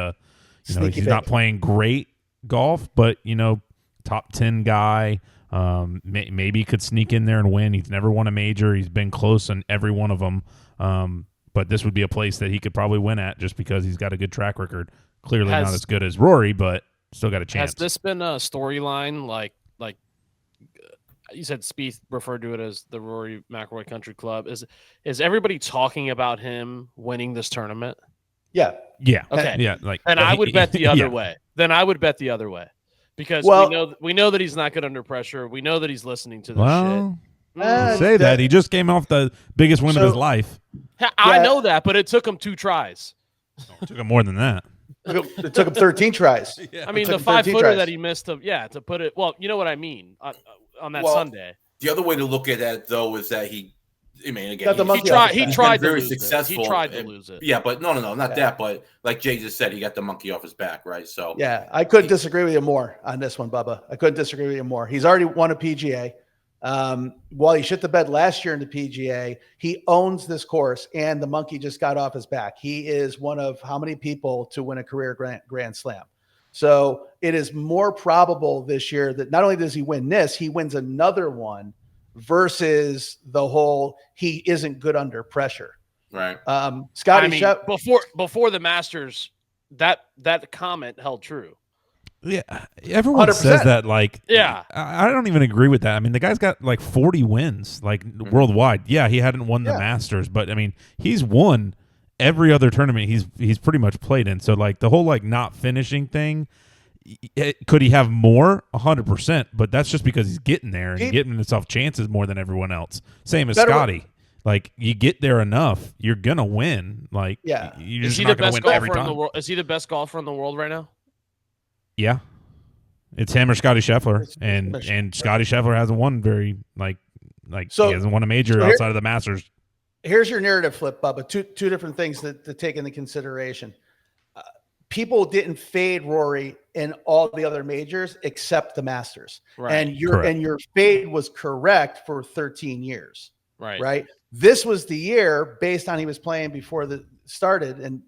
he's not playing great golf, but top 10 guy. Maybe could sneak in there and win. He's never won a major. He's been close in every one of them. But this would be a place that he could probably win at just because he's got a good track record. Clearly not as good as Rory, but still got a chance. Has this been a storyline like you said? Spieth referred to it as the Rory McIlroy Country Club. Is everybody talking about him winning this tournament? Yeah. Okay. Yeah. And I would bet the other way. Then I would bet the other way because we know that he's not good under pressure. We know that he's listening to this shit. You say that he just came off the biggest win of his life. I know that, but it took him 2 tries. It took him more than that. It took him 13 tries. Yeah. I mean, the 5-footer that he missed to put it. Well, you know what I mean on that Sunday. The other way to look at that, though, is that he tried to very lose successful. He tried to lose it. Yeah, but no, not that. But like Jay just said, he got the monkey off his back, right? So yeah, I couldn't disagree with you more on this one, Bubba. I couldn't disagree with you more. He's already won a PGA. While he shit the bed last year in the PGA, he owns this course, and the monkey just got off his back. He is one of how many people to win a career Grand Slam? So it is more probable this year that not only does he win this, he wins another one versus the whole he isn't good under pressure. Right. Scottie, before the Masters, that comment held true. Yeah, everyone 100%. says that. Like, yeah, I don't even agree with that. I mean, the guy's got like 40 wins, like worldwide. Yeah, he hadn't won the Masters, but I mean, he's won every other tournament he's pretty much played in. So like the whole like not finishing thing, could he have more? 100%, but that's just because he's getting there and getting himself chances more than everyone else. Same as Scottie. Like you get there enough, you're gonna win. Like you're just not gonna win every time. Is he the best golfer in the world right now? Yeah, it's him or Scottie Scheffler, and Scottie Scheffler hasn't won very so he hasn't won a major outside of the Masters. Here's your narrative flip, Bubba. Two different things to take into consideration. People didn't fade Rory in all the other majors except the Masters, right. and your fade was correct for 13 years, right? This was the year based on he was playing before the started, and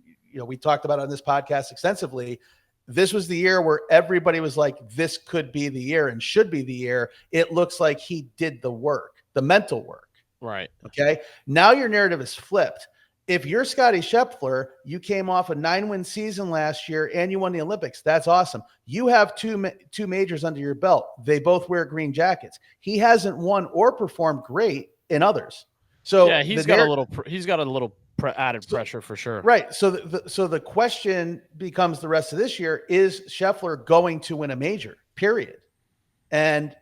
we talked about it on this podcast extensively. This was the year where everybody was like, this could be the year and should be the year. It looks like he did the work, the mental work. Right. Okay. Now your narrative is flipped. If you're Scottie Scheffler, you came off a 9-win season last year and you won the Olympics. That's awesome. You have two majors under your belt. They both wear green jackets. He hasn't won or performed great in others. So yeah, he's got a little added pressure for sure. Right. So the question becomes the rest of this year, is Scheffler going to win a major, period? And,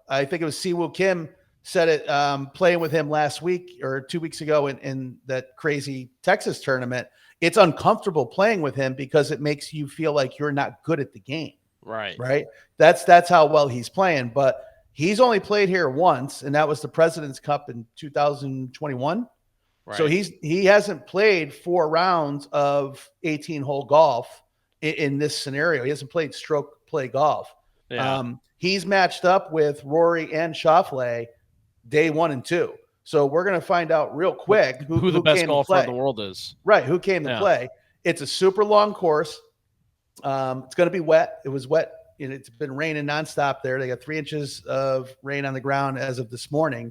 I think it was Siwoo Kim said it playing with him last week or 2 weeks ago in that crazy Texas tournament. It's uncomfortable playing with him because it makes you feel like you're not good at the game. Right. Right. That's how well he's playing. But he's only played here once, and that was the President's Cup in 2021. Right. So he hasn't played 4 rounds of 18-hole golf in this scenario. He hasn't played stroke play golf. Yeah. He's matched up with Rory and Schauffele day 1 and 2. So we're going to find out real quick who the best golfer in the world is. Right, who came to play. It's a super long course. It's going to be wet. It was wet. It's been raining nonstop there. They got 3 inches of rain on the ground as of this morning.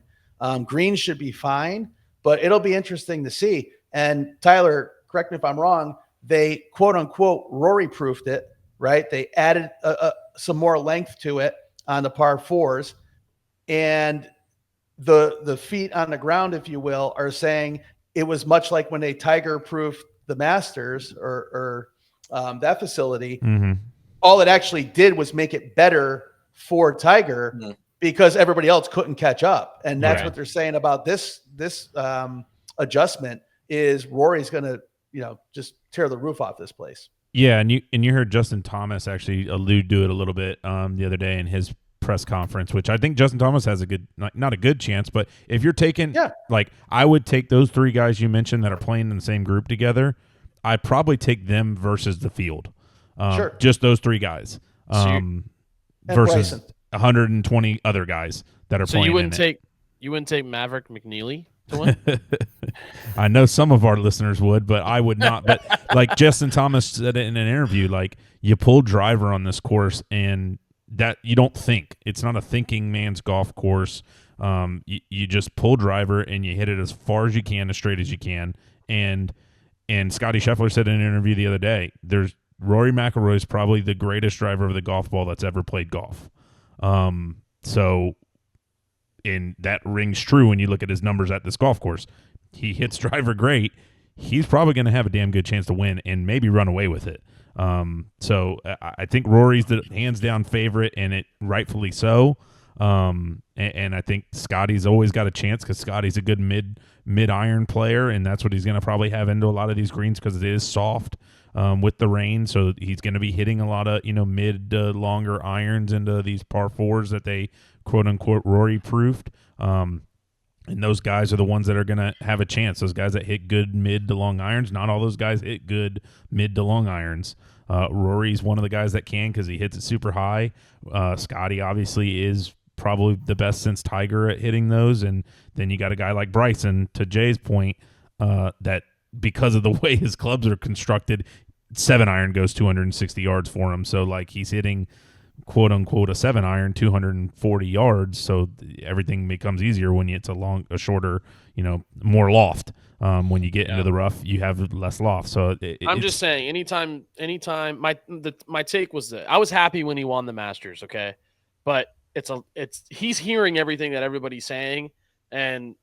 Greens should be fine. But it'll be interesting to see. And Tyler, correct me if I'm wrong, they quote unquote Rory proofed it, right? They added some more length to it on the par 4s. And the feet on the ground, if you will, are saying it was much like when they Tiger proofed the Masters or that facility. Mm-hmm. All it actually did was make it better for Tiger. Mm-hmm. Because everybody else couldn't catch up. And that's what they're saying about this adjustment is Rory's going to, just tear the roof off this place. Yeah, and you heard Justin Thomas actually allude to it a little bit the other day in his press conference, which I think Justin Thomas has a good, not a good chance, but if you're taking, like I would take those three guys you mentioned that are playing in the same group together, I'd probably take them versus the field. Sure. Just those three guys versus Bryson. 120 other guys that are playing. You wouldn't take Maverick McNeely to win? I know some of our listeners would, but I would not. But like Justin Thomas said in an interview, like you pull driver on this course and that you don't think. It's not a thinking man's golf course. You just pull driver and you hit it as far as you can, as straight as you can. And Scottie Scheffler said in an interview the other day, Rory McIlroy is probably the greatest driver of the golf ball that's ever played golf. And that rings true when you look at his numbers at this golf course. He hits driver great. He's probably going to have a damn good chance to win and maybe run away with it. So I think Rory's the hands-down favorite, and it rightfully so. And I think Scottie's always got a chance because Scottie's a good mid-iron player, and that's what he's going to probably have into a lot of these greens because it is soft with the rain. So he's going to be hitting a lot of mid longer irons into these par fours that they quote-unquote Rory-proofed. And those guys are the ones that are going to have a chance. Those guys that hit good mid to long irons. Not all those guys hit good mid to long irons. Rory's one of the guys that can because he hits it super high. Scottie obviously is probably the best since Tiger at hitting those. And then you got a guy like Bryson, to Jay's point, that because of the way his clubs are constructed, 7-iron goes 260 yards for him. So, like, he's hitting quote-unquote a 7-iron 240 yards, so everything becomes easier when it's a shorter, more loft. When you get into the rough, you have less loft. So I'm just saying, anytime my take was that I was happy when he won the Masters, okay? But he's hearing everything that everybody's saying, and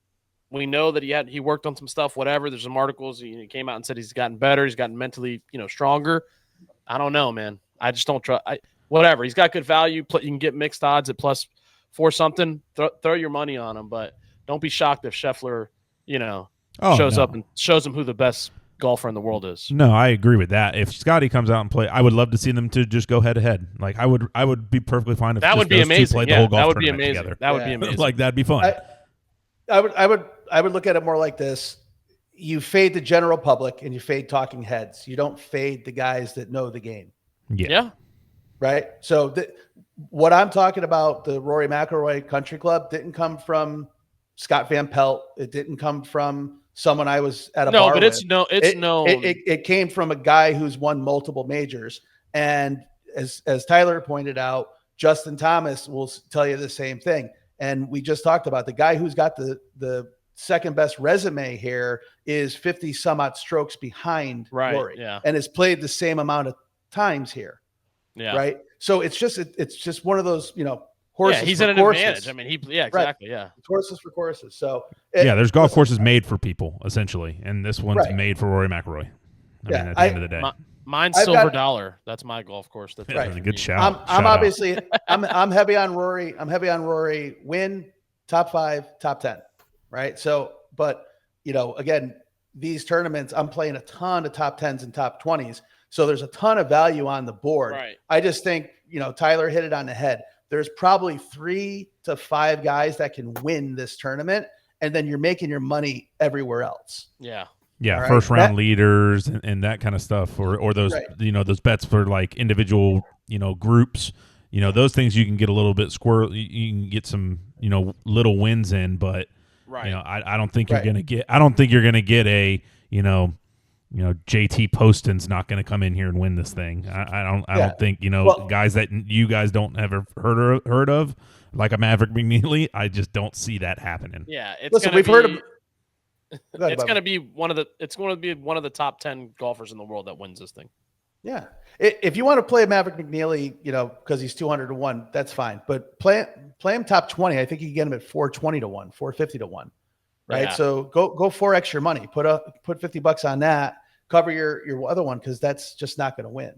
we know that he worked on some stuff, whatever. There's some articles, he came out and said he's gotten better, he's gotten mentally, stronger. I don't know, man. I just don't trust whatever. He's got good value. You can get mixed odds at +4 something. Throw your money on him, but don't be shocked if Scheffler, shows up and shows him who the best golfer in the world is. No, I agree with that. If Scottie comes out and play, I would love to see them to just go head to head. Like I would be perfectly fine if that would be amazing. Played the whole golf that would be tournament amazing. Together. That would be amazing. Like that'd be fun. I would look at it more like this. You fade the general public and you fade talking heads. You don't fade the guys that know the game. Yeah. Right. So what I'm talking about, the Rory McIlroy Country Club, didn't come from Scott Van Pelt. It didn't come from someone I was at a bar but with. It came from a guy who's won multiple majors. And as Tyler pointed out, Justin Thomas will tell you the same thing. And we just talked about the guy who's got the second best resume here is 50 some odd strokes behind Rory, and has played the same amount of times here. Yeah. Right. So it's just one of those, horses. Yeah, he's for at an courses. advantage. I mean, exactly. Right. Yeah. It's horses for courses. So there's golf courses made for people essentially, and this one's made for Rory McIlroy. I mean, at the end of the day, mine's Silver Dollar. That's my golf course. That's right. A good shout. I'm obviously I'm heavy on Rory. I'm heavy on Rory. Win top 5, top 10. Right. So, but again, these tournaments, I'm playing a ton of top 10s and top 20s. So there's a ton of value on the board. Right. I just think, Tyler hit it on the head. There's probably 3 to 5 guys that can win this tournament, and then you're making your money everywhere else. Yeah. Yeah. First round leaders and that kind of stuff, or those, those bets for like individual, groups, those things you can get a little bit you can get some, little wins in, but I don't think you're going to get, a, JT Poston's not going to come in here and win this thing. I don't think, guys that you guys don't ever heard of, like a Maverick McNeely. I just don't see that happening. Yeah. It's going to be one of the top 10 golfers in the world that wins this thing. Yeah. If you want to play Maverick McNeely, because he's 200 to 1, that's fine. But play him top 20. I think you can get him at 420 to 1, 450 to 1. Right. Yeah. So go 4x your money, put $50 on that, cover your other one, because that's just not going to win.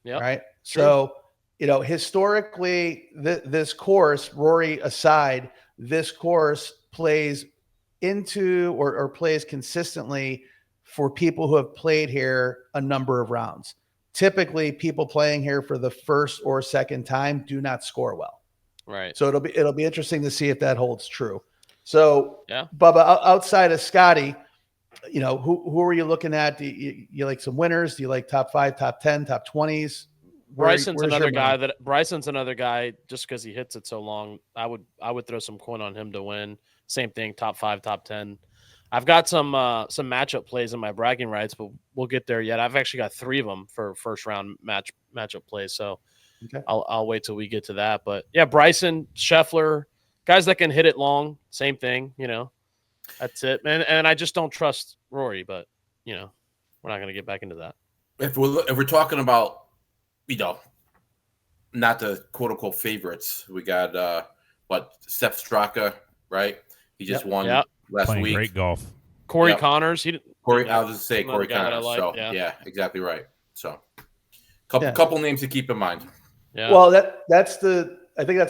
Yeah. Right. True. So, historically, this course, Rory aside, this course plays into or plays consistently for people who have played here a number of rounds. Typically, people playing here for the first or second time do not score well. Right. So it'll be interesting to see if that holds true. So, Yeah. Bubba, outside of Scottie, who are you looking at? Do you like some winners? Do you like top 5, top 10, top 20s? Bryson's another guy just because he hits it so long. I would throw some coin on him to win. Same thing, top 5, top 10. I've got some matchup plays in my bragging rights, but we'll get there yet. I've actually got 3 of them for first round matchup plays. So okay. I'll wait till we get to that. But yeah, Bryson, Scheffler, guys that can hit it long, same thing, That's it. And I just don't trust Rory, but we're not going to get back into that. If we're talking about, not the quote unquote favorites, we got Sepp Straka, right? He just won last Playing week. Great golf. Corey Connors. I was just say Corey Connors. Like, so yeah, exactly right. So couple names to keep in mind. Yeah. Well, I think that's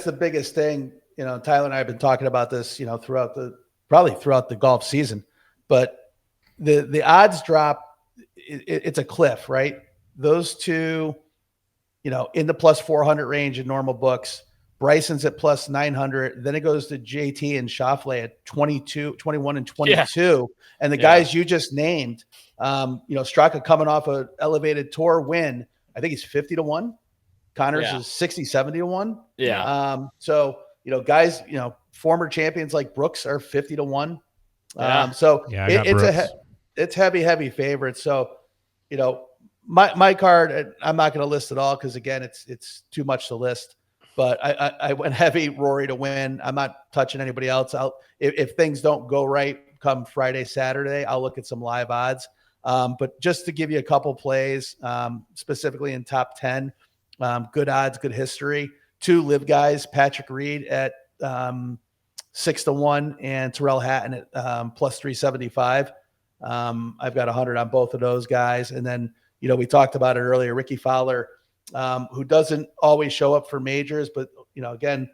the biggest thing. Tyler and I have been talking about this, throughout the golf season, but the odds drop. It's a cliff, right? Those two, in the plus 400 range in normal books. Bryson's at plus 900. Then it goes to JT and Schauffele at 21 and 22. Yeah. And the guys you just named, Straka coming off an elevated tour win. I think he's 50-1. Connors is 60-70-1. Yeah. So, guys, former champions like Brooks are 50-1. It's heavy favorites. So, my card, I'm not going to list it all because again, it's too much to list. But I went heavy Rory to win. I'm not touching anybody else. If things don't go right come Friday, Saturday, I'll look at some live odds. But just to give you a couple plays, specifically in top 10, good odds, good history. 2 live guys, Patrick Reed at 6-1 and Terrell Hatton at plus 375. I've got 100 on both of those guys. And then, we talked about it earlier, Ricky Fowler, who doesn't always show up for majors, but again,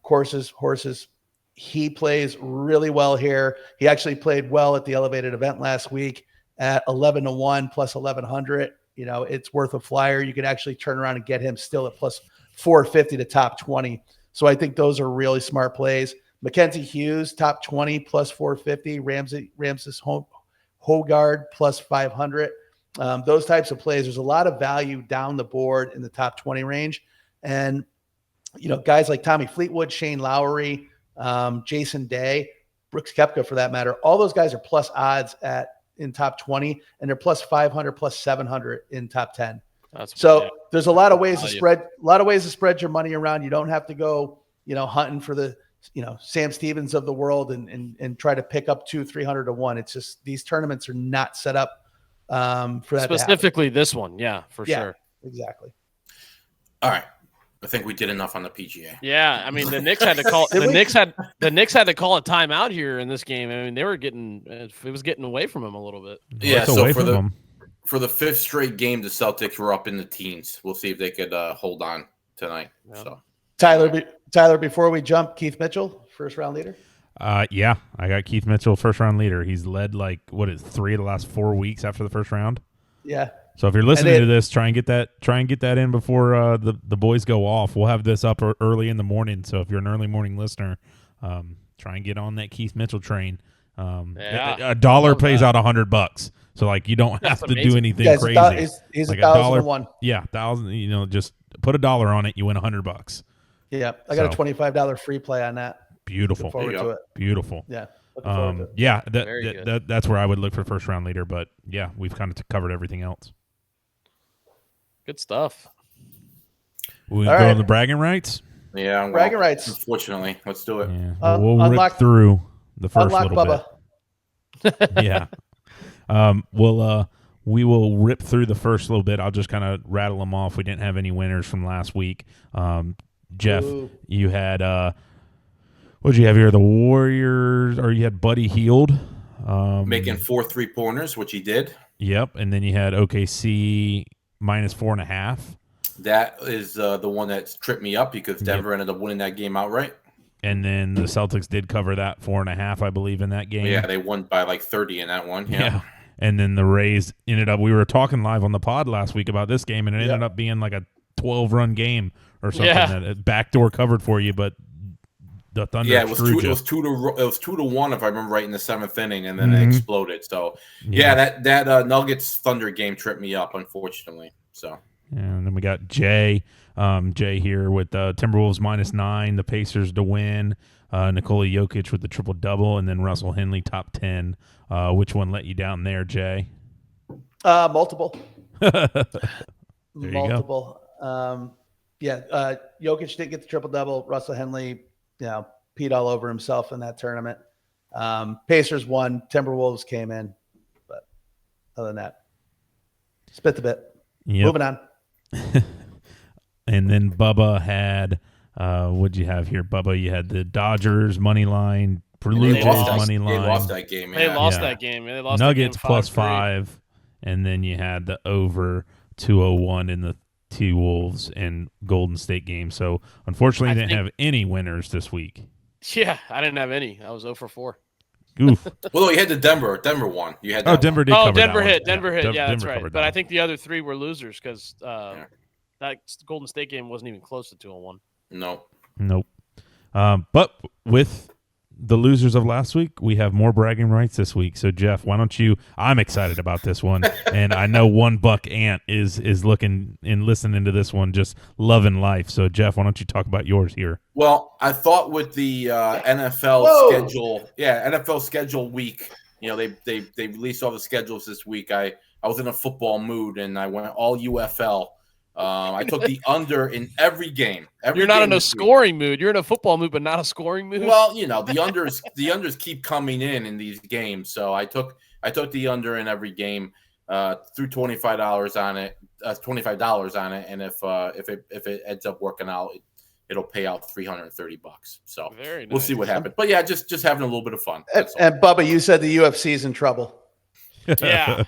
horses, he plays really well here. He actually played well at the elevated event last week at 11-1 plus 1100. It's worth a flyer. You could actually turn around and get him still at plus 450 to top 20. So I think those are really smart plays. Mackenzie Hughes, top 20 plus 450. Ramses Hogard plus 500. Those types of plays, there's a lot of value down the board in the top 20 range. And, guys like Tommy Fleetwood, Shane Lowry, Jason Day, Brooks Koepka for that matter, all those guys are plus odds in top 20, and they're plus 500, plus 700 in top 10. There's a lot of ways to spread your money around. You don't have to go, hunting for the, Sam Stevens of the world and try to pick up 200-300-1. It's just, these tournaments are not set up for that specifically this one. Yeah, for sure. Exactly. All right. I think we did enough on the PGA. Yeah, I mean the Knicks had to call the Knicks had to call a timeout here in this game. I mean they were it was getting away from them a little bit. Yeah, so for the 5th straight game, the Celtics were up in the teens. We'll see if they could hold on tonight. Yeah. So Tyler, before we jump, Keith Mitchell, first round leader. Yeah, I got Keith Mitchell, first round leader. He's led 3 of the last 4 weeks after the first round. Yeah. So if you're listening to this, try and get that in before the boys go off. We'll have this up early in the morning. So if you're an early morning listener, try and get on that Keith Mitchell train. $1 pays out $100. So you don't have to do anything crazy. He's $1,001. Yeah, $1,000. Just put $1 on it, you win $100. Yeah, I got a $25 free play on that. Beautiful. Look forward to it. Beautiful. Yeah. Yeah, that's where I would look for first round leader. But yeah, we've kind of covered everything else. Good stuff. We go on the bragging rights. Yeah, bragging rights. Unfortunately, let's do it. Yeah, we'll rip through the first little Bubba. bit. Yeah. We will rip through the first little bit. I'll just kind of rattle them off. We didn't have any winners from last week. Jeff, you had what did you have here? The Warriors, or you had Buddy Hield making 4 3-pointers, which he did. Yep, and then you had OKC minus 4.5. That is the one that tripped me up because Denver ended up winning that game outright. And then the Celtics did cover that 4.5, I believe, in that game. Yeah, they won by 30 in that one. Yeah. and then the Rays ended up. We were talking live on the pod last week about this game, and it ended up being like a 12-run game or something that backdoor covered for you, but the Thunder. Yeah, it was 2-1 if I remember right in the 7th inning, and then it exploded. So that Nuggets Thunder game tripped me up, unfortunately. So and then we got Jay here with Timberwolves -9, the Pacers to win, Nikola Jokic with the triple double, and then Russell Henley top 10. Which one let you down there, Jay? Multiple. Multiple. Jokic didn't get the triple double. Russell Henley, peed all over himself in that tournament. Pacers won. Timberwolves came in, but other than that, spit the bit. Yep. Moving on. And then Bubba had what'd you have here, Bubba? You had the Dodgers money line, Blue Jays money line. They lost that game. They lost that game. They lost Nuggets that game +5, and then you had the over 201 in the T-Wolves and Golden State game. So unfortunately, you didn't have any winners this week. Yeah, I didn't have any. I was 0 for 4. Oof. Well, you had the Denver one. You had Denver did. Oh, cover Denver that hit. one. Denver hit. Yeah, that's Denver right. But I think the other 3 were losers because that Golden State game wasn't even close to 201. No. Nope. But with the losers of last week, we have more bragging rights this week. So, Jeff, why don't you? I'm excited about this one, and I know One Buck Ant is looking and listening to this one, just loving life. So, Jeff, why don't you talk about yours here? Well, I thought with the NFL schedule, NFL schedule week, they released all the schedules this week. I was in a football mood, and I went all UFL. I took the under in every game. You're not in a scoring mood. You're in a football mood, but not a scoring mood. Well, the unders keep coming in these games. So I took the under in every game, threw $25 on it, and if it ends up working out, it'll pay out $330. So very nice. We'll see what happens. But yeah, just having a little bit of fun. And Bubba, you said the UFC's in trouble. Yeah.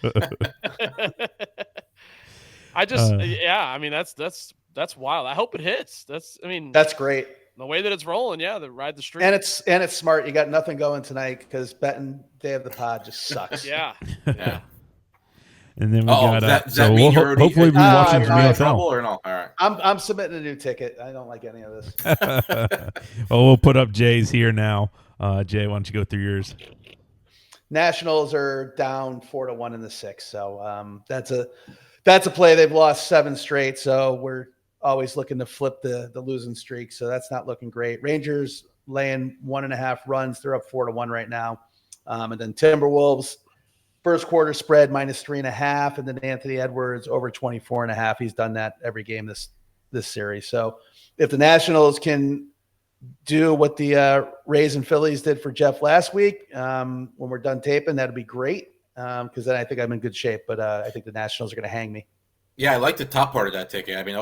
I mean, that's wild. I hope it hits. That's great. The way that it's rolling, the ride the street. And it's smart. You got nothing going tonight because betting day of the pod just sucks. Yeah. And then we got does that mean you're hopefully we're watching some NFL or no? All right. I'm submitting a new ticket. I don't like any of this. Well, we'll put up Jay's here now. Jay, why don't you go through yours? Nationals are down 4-1 in the 6th. So that's a play. They've lost 7 straight. So we're always looking to flip the losing streak. So that's not looking great. Rangers laying 1.5 runs. They're up 4-1 right now. And then Timberwolves, first quarter spread -3.5. And then Anthony Edwards over 24.5. He's done that every game this series. So if the Nationals can do what the Rays and Phillies did for Jeff last week, when we're done taping, that'd be great. Because then I think I'm in good shape, but I think the Nationals are going to hang me. Yeah, I like the top part of that ticket. I mean,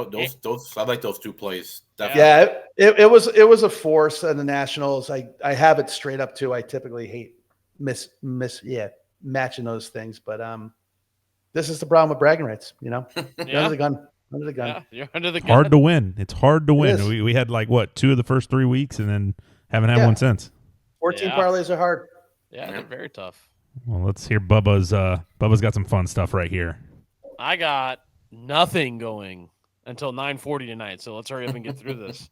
those I like those 2 plays. Definitely. Yeah, it was a force in the Nationals. I have it straight up too. I typically hate matching those things, but this is the problem with bragging rights. Under the gun. Yeah, you're under the gun. Hard to win. It's hard to win. We had 2 of the first 3 weeks, and then haven't had one since. 14 parlays are hard. Yeah, they're very tough. Well, let's hear Bubba's. Bubba's got some fun stuff right here. I got nothing going until 9:40 tonight, so let's hurry up and get through this.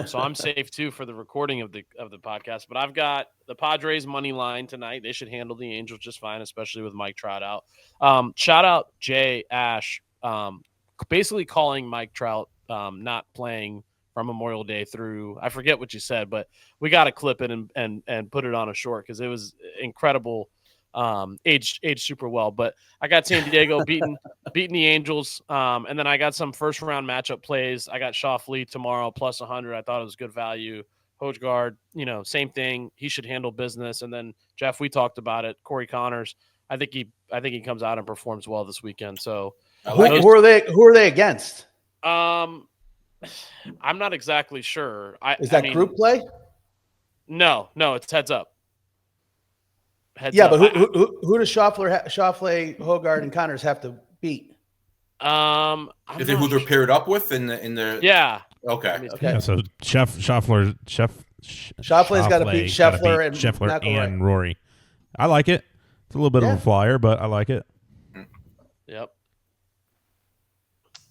So I'm safe too for the recording of the podcast. But I've got the Padres money line tonight. They should handle the Angels just fine, especially with Mike Trout out. Shout out JayAsh, basically calling Mike Trout not playing from Memorial Day through, I forget what you said, but we got to clip it and put it on a short because it was incredible. Aged super well. But I got San Diego beating the Angels, and then I got some first round matchup plays. I got Shoffley tomorrow plus 100. I thought it was good value. Hogegaard, same thing. He should handle business. And then Jeff, we talked about it. Corey Connors. I think he comes out and performs well this weekend. So who are they against? I'm not exactly sure. Is that group play? No, it's heads up. But who does Shoffley, Hogegaard, and Connors have to beat? Is it who they're paired up with in the? Yeah. Okay. Yeah, so Shoffley's got to beat Scheffler and Rory. I like it. It's a little bit Yeah. of a flyer, but I like it. Yep.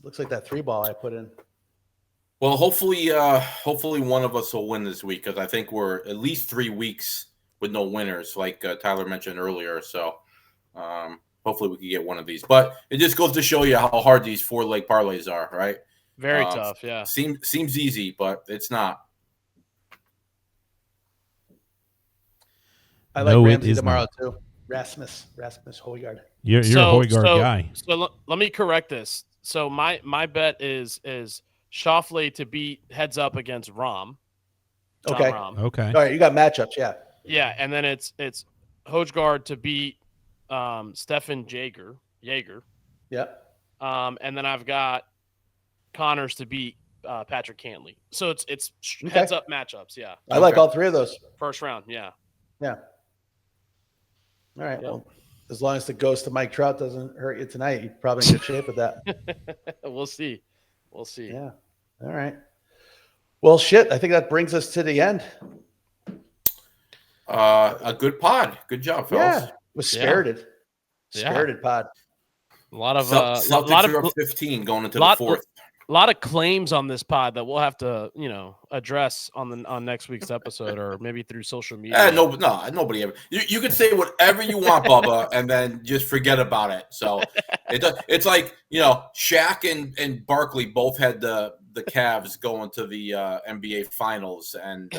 Looks like that 3-ball I put in. Well, hopefully one of us will win this week because I think we're at least 3 weeks with no winners, like Tyler mentioned earlier. So hopefully we can get one of these. But it just goes to show you how hard these 4-leg parlays are, right? Very tough. Yeah. Seems easy, but it's not. I like No, it Ramsey is tomorrow not. too. Rasmus Højgaard. You're a Højgaard guy. So let me correct this. So my bet is Schauffele to beat heads up against Rom. John Okay. Rahm. Okay. All right, you got matchups, yeah. Yeah, and then it's Højgaard to beat Stefan Jaeger. Yeah. And then I've got Connors to beat Patrick Cantley. So it's Okay. heads up matchups. Yeah, I like all 3 of those. first round. Yeah. Yeah. All right. Yep. Well, as long as the ghost of Mike Trout doesn't hurt you tonight, you're probably in good shape with that. We'll see. Yeah. All right. Well, shit. I think that brings us to the end. A good pod. Good job, fellas. Yeah. It was spirited. Yeah. Spirited pod. A lot of Celtics are up 15 going into the fourth. A lot of claims on this pod that we'll have to, address on next week's episode or maybe through social media. No, nobody ever. You can say whatever you want, Bubba, and then just forget about it. So it's like Shaq and Barkley both had the Cavs going to the NBA Finals, and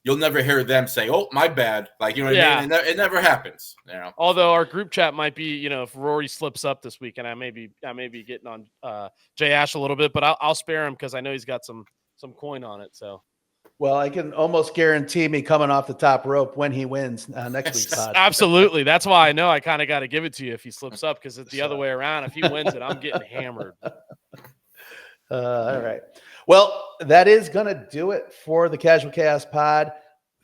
you'll never hear them say, "Oh, my bad." Like what I mean? It never happens. Although our group chat might be, if Rory slips up this week, and I may be getting on JayAsh a little bit, but I'll spare him because I know he's got some coin on it. So, well, I can almost guarantee me coming off the top rope when he wins next week's pod. Absolutely, that's why I know I kind of got to give it to you if he slips up because it's the other way around. If he wins it, I'm getting hammered. All right. Well, that is going to do it for the Casual Chaos pod.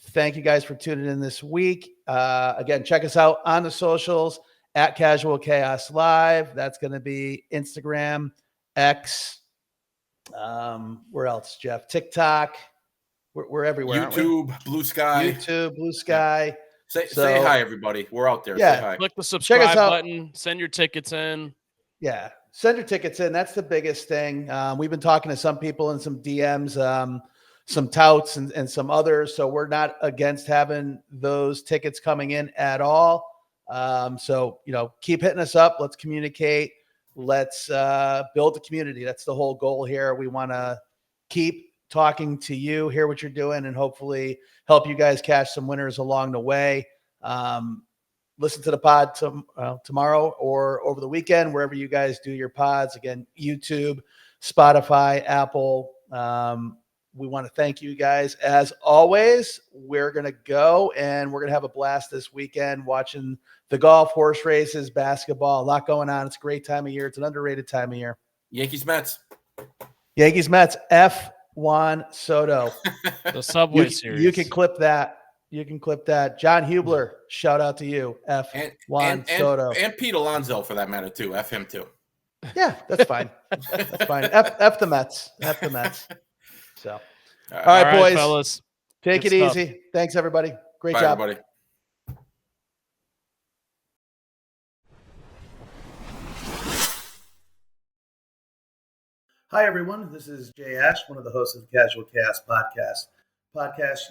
Thank you guys for tuning in this week. Again, check us out on the socials at Casual Chaos Live. That's going to be Instagram, X. Where else, Jeff? TikTok. We're everywhere. YouTube, Blue Sky. YouTube, Blue Sky. Say hi, everybody. We're out there. Yeah. Say hi. Click the subscribe button. Send your tickets in. Yeah. Send your tickets in. That's the biggest thing. We've been talking to some people in some DMs, some touts and some others. So we're not against having those tickets coming in at all. So, keep hitting us up. Let's communicate. Let's build the community. That's the whole goal here. We want to keep talking to you, hear what you're doing, and hopefully help you guys catch some winners along the way. Listen to the pod tomorrow or over the weekend, wherever you guys do your pods. Again, YouTube, Spotify, Apple. We want to thank you guys. As always, we're going to go and we're going to have a blast this weekend watching the golf, horse races, basketball, a lot going on. It's a great time of year. It's an underrated time of year. Yankees, Mets. Yankees, Mets, F. Juan Soto. The Subway Series. You can clip that. John Hubler, shout out to you. F. Juan Soto. And Pete Alonso, for that matter, too. F him, too. Yeah, that's fine. That's fine. F the Mets. So, all right, boys. Fellas. Take Good it stuff. easy. Thanks, everybody. Great Bye, job. everybody. Hi, everyone. This is JayAsh, one of the hosts of the Casual Chaos podcast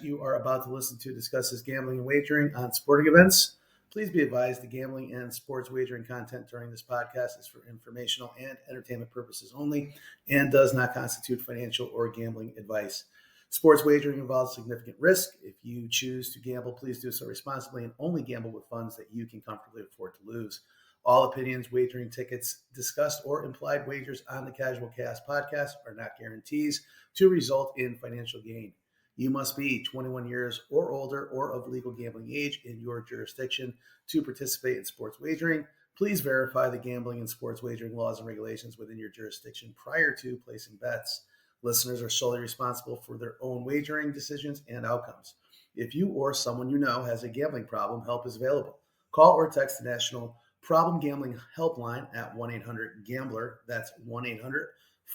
you are about to listen to discusses gambling and wagering on sporting events. Please be advised the gambling and sports wagering content during this podcast is for informational and entertainment purposes only and does not constitute financial or gambling advice. Sports wagering involves significant risk. If you choose to gamble, please do so responsibly and only gamble with funds that you can comfortably afford to lose. All opinions, wagering tickets discussed or implied wagers on the Casual Chaos podcast are not guarantees to result in financial gain. You must be 21 years or older or of legal gambling age in your jurisdiction to participate in sports wagering. Please verify the gambling and sports wagering laws and regulations within your jurisdiction prior to placing bets. Listeners are solely responsible for their own wagering decisions and outcomes. If you or someone you know has a gambling problem, help is available. Call or text the National Problem Gambling Helpline at 1-800-GAMBLER. That's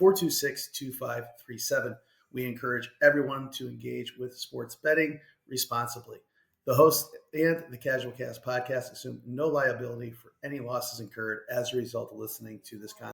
1-800-426-2537. We encourage everyone to engage with sports betting responsibly. The host and the Casual Cast podcast assume no liability for any losses incurred as a result of listening to this content.